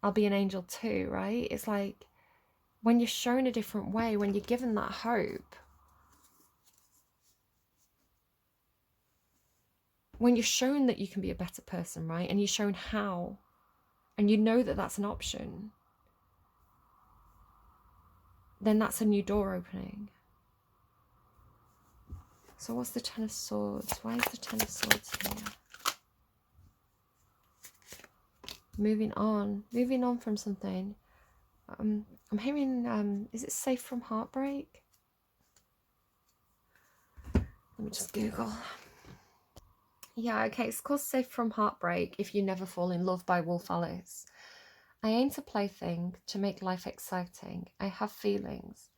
A: I'll be an angel too, right? It's like, when you're shown a different way, when you're given that hope, when you're shown that you can be a better person, right? And you're shown how, and you know that that's an option, then that's a new door opening. So what's the Ten of Swords? Why is the Ten of Swords here? Moving on from something. I'm hearing, is it safe from heartbreak? Let me just Google. Yeah, okay, it's called Safe from Heartbreak If You Never Fall in Love by Wolf Alice. I ain't a plaything to make life exciting. I have feelings.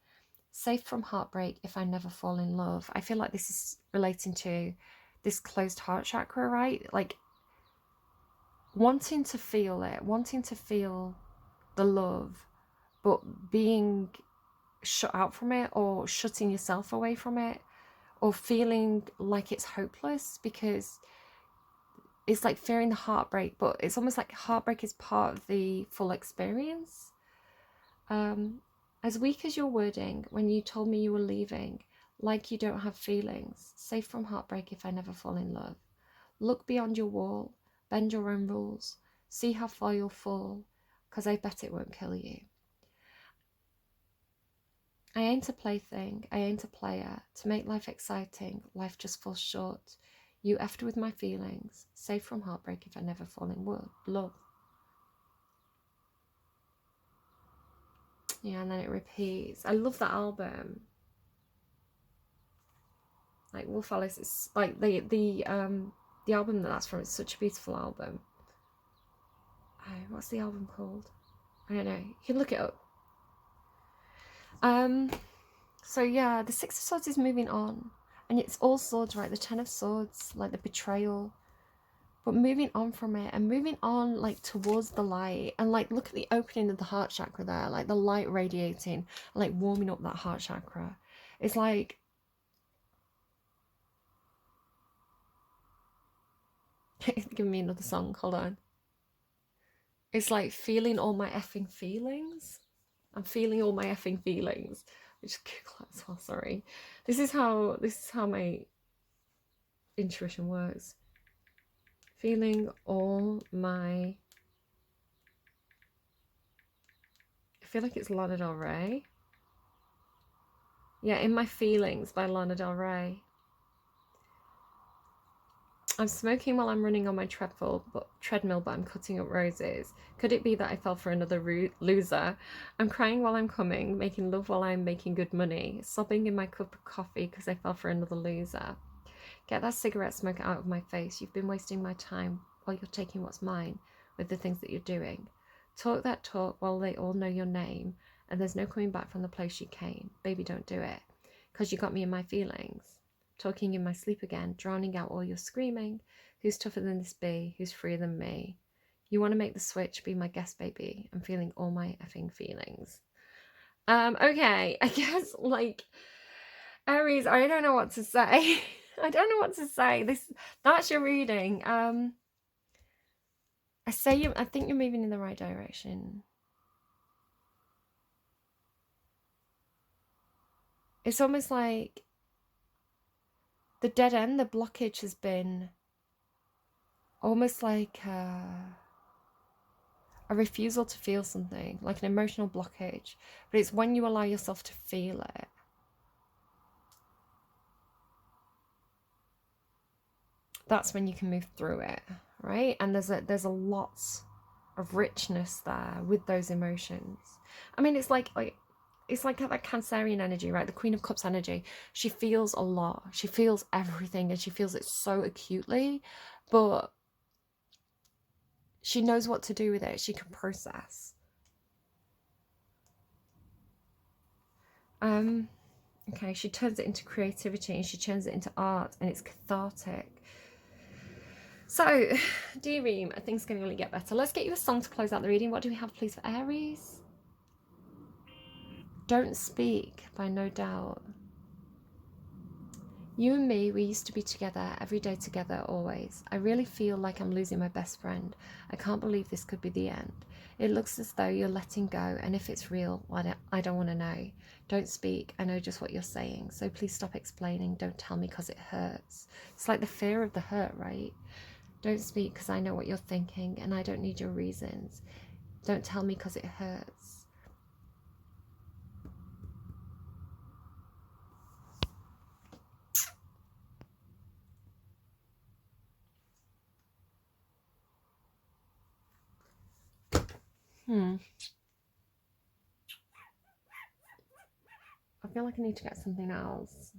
A: Safe from heartbreak if I never fall in love. I feel like this is relating to this closed heart chakra, right? Like wanting to feel it, wanting to feel the love, but being shut out from it, or shutting yourself away from it, or feeling like it's hopeless because it's like fearing the heartbreak, but it's almost like heartbreak is part of the full experience. As weak as your wording when you told me you were leaving, Like you don't have feelings. Safe from heartbreak if I never fall in love. Look beyond your wall. Bend your own rules. See how far you'll fall. 'Cause I bet it won't kill you. I ain't a plaything. I ain't a player. To make life exciting, life just falls short. You effed with my feelings. Safe from heartbreak if I never fall in love. Yeah, and then it repeats. I love that album. Like Wolf Alice is like the album that's from. It's such a beautiful album. Oh, what's the album called? I don't know. You can look it up. So yeah, the Six of Swords is moving on, and it's all swords, right? The Ten of Swords, like the betrayal, but moving on from it and moving on like towards the light. And like look at the opening of the heart chakra there, like the light radiating, like warming up that heart chakra. It's like give me another song, hold on. It's like feeling all my effing feelings. I'm feeling all my effing feelings. I just Google as well, sorry. This is how my intuition works. Feeling all my, I feel like it's Lana Del Rey. Yeah, In My Feelings by Lana Del Rey. I'm smoking while I'm running on my treadmill, but I'm cutting up roses. Could it be that I fell for another loser? I'm crying while I'm coming, making love while I'm making good money, sobbing in my cup of coffee because I fell for another loser. Get that cigarette smoke out of my face. You've been wasting my time while you're taking what's mine with the things that you're doing. Talk that talk while they all know your name, and there's no coming back from the place you came. Baby, don't do it, because you got me in my feelings. Talking in my sleep again, drowning out all your screaming. Who's tougher than this bee? Who's freer than me? You want to make the switch, be my guest, baby. I'm feeling all my effing feelings. Okay, I guess, like, Aries, I don't know what to say. I don't know what to say. That's your reading. I think you're moving in the right direction. It's almost like the dead end, the blockage has been almost like a refusal to feel something, like an emotional blockage. But it's when you allow yourself to feel it. That's when you can move through it, right? And there's a lot of richness there with those emotions. I mean, it's like that Cancerian energy, right? The Queen of Cups energy. She feels a lot. She feels everything, and she feels it so acutely, but she knows what to do with it. She can process. Okay, she turns it into creativity, and she turns it into art, and it's cathartic. So, D-Ream, are things going to get better? Let's get you a song to close out the reading. What do we have, please, for Aries? Don't Speak by No Doubt. You and me, we used to be together, every day together, always. I really feel like I'm losing my best friend. I can't believe this could be the end. It looks as though you're letting go, and if it's real, I don't want to know. Don't speak, I know just what you're saying, so please stop explaining. Don't tell me because it hurts. It's like the fear of the hurt, right? Don't speak because I know what you're thinking, and I don't need your reasons. Don't tell me because it hurts. I feel like I need to get something else.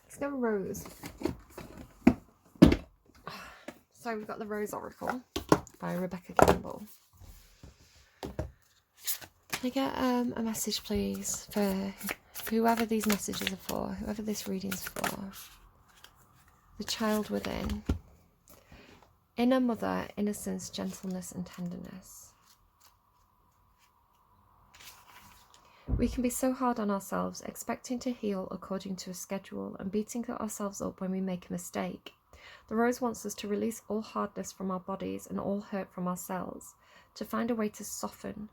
A: Let's go Rose. So we've got the Rose Oracle by Rebecca Campbell. Can I get a message, please, for whoever these messages are for, whoever this reading's for? The child within. Inner mother, innocence, gentleness, and tenderness. We can be so hard on ourselves, expecting to heal according to a schedule and beating ourselves up when we make a mistake. The rose wants us to release all hardness from our bodies and all hurt from ourselves, to find a way to soften,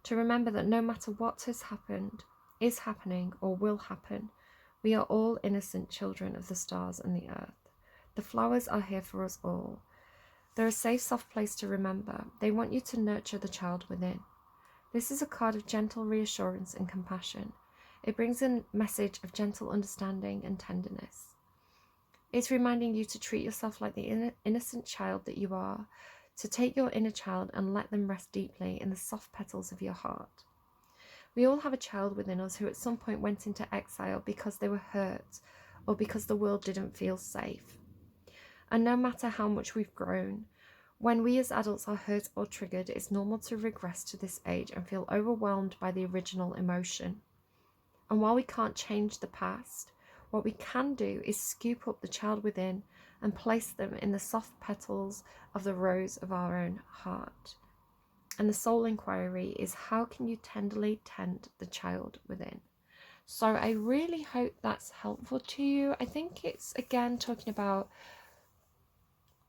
A: to remember that no matter what has happened, is happening, or will happen, we are all innocent children of the stars and the earth. The flowers are here for us all. They're a safe, soft place to remember. They want you to nurture the child within. This is a card of gentle reassurance and compassion. It brings a message of gentle understanding and tenderness. It's reminding you to treat yourself like the innocent child that you are, to take your inner child and let them rest deeply in the soft petals of your heart. We all have a child within us who at some point went into exile because they were hurt or because the world didn't feel safe. And no matter how much we've grown, when we as adults are hurt or triggered, it's normal to regress to this age and feel overwhelmed by the original emotion. And while we can't change the past, what we can do is scoop up the child within and place them in the soft petals of the rose of our own heart. And the soul inquiry is, how can you tenderly tend the child within? So I really hope that's helpful to you. I think it's, again, talking about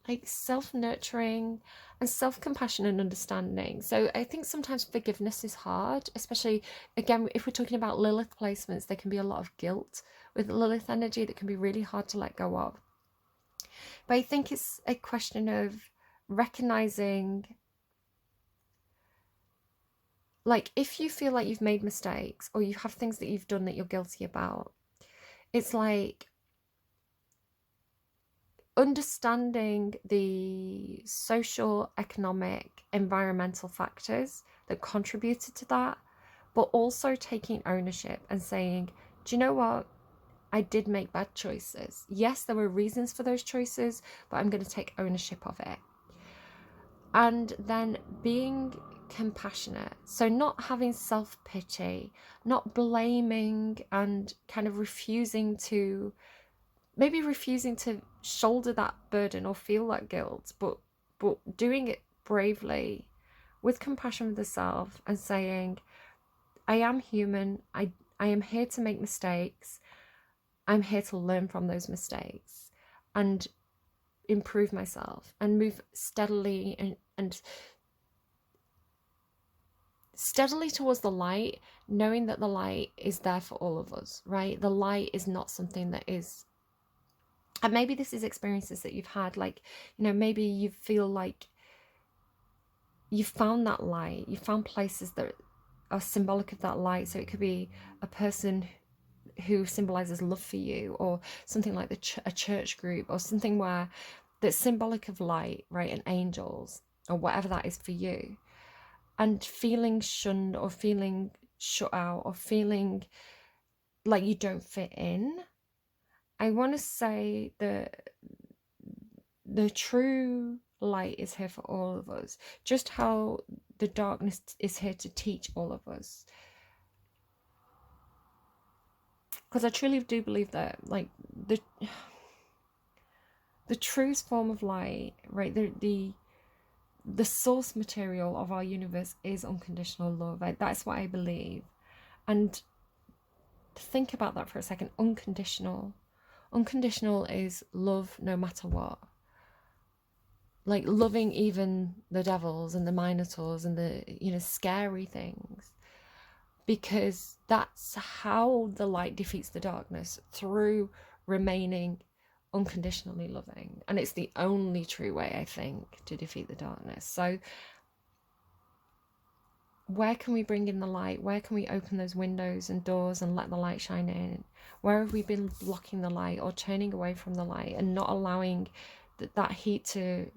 A: like self-nurturing and self-compassion and understanding. So I think sometimes forgiveness is hard, especially, again, if we're talking about Lilith placements, there can be a lot of guilt with Lilith energy that can be really hard to let go of. But I think it's a question of recognizing, like, if you feel like you've made mistakes or you have things that you've done that you're guilty about, it's like understanding the social, economic, environmental factors that contributed to that, but also taking ownership and saying, do you know what? I did make bad choices. Yes, there were reasons for those choices, but I'm going to take ownership of it. And then being compassionate. So not having self-pity, not blaming and kind of refusing to shoulder that burden or feel that guilt, but doing it bravely with compassion with the self and saying, I am human. I am here to make mistakes. I'm here to learn from those mistakes and improve myself and move steadily and steadily towards the light, knowing that the light is there for all of us, right? The light is not something that is, and maybe this is experiences that you've had, like, you know, maybe you feel like you found that light, you found places that are symbolic of that light. So it could be a person who symbolizes love for you, or something like a church group, or something where that's symbolic of light, right, and angels, or whatever that is for you. And feeling shunned or feeling shut out or feeling like you don't fit in, I want to say that the true light is here for all of us, just how the darkness is here to teach all of us. Because I truly do believe that, like, the truest form of light, right, the source material of our universe is unconditional love. That's what I believe. And think about that for a second. Unconditional is love no matter what. Like loving even the devils and the minotaurs and the, you know, scary things, because that's how the light defeats the darkness, through remaining unconditionally loving. And it's the only true way, I think, to defeat the darkness. So where can we bring in the light? Where can we open those windows and doors and let the light shine in? Where have we been blocking the light or turning away from the light and not allowing that heat to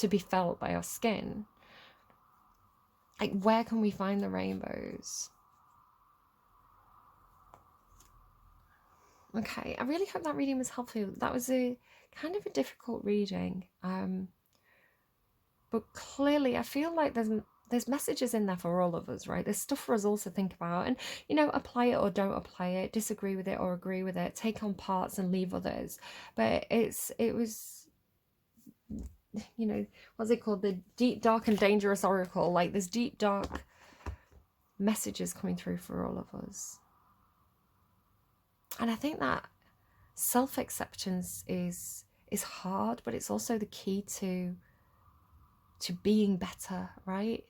A: be felt by our skin? Like, where can we find the rainbows? Okay, I really hope that reading was helpful. That was a kind of a difficult reading, but clearly I feel like there's messages in there for all of us, right? There's stuff for us all to think about, and, you know, apply it or don't apply it, disagree with it or agree with it, take on parts and leave others. But it was, you know, what's it called? The deep, dark and dangerous oracle. Like, there's deep, dark messages coming through for all of us. And I think that self-acceptance is is hard, but it's also the key to being better, right?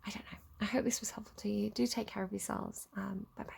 A: I don't know. I hope this was helpful to you. Do take care of yourselves. Bye bye.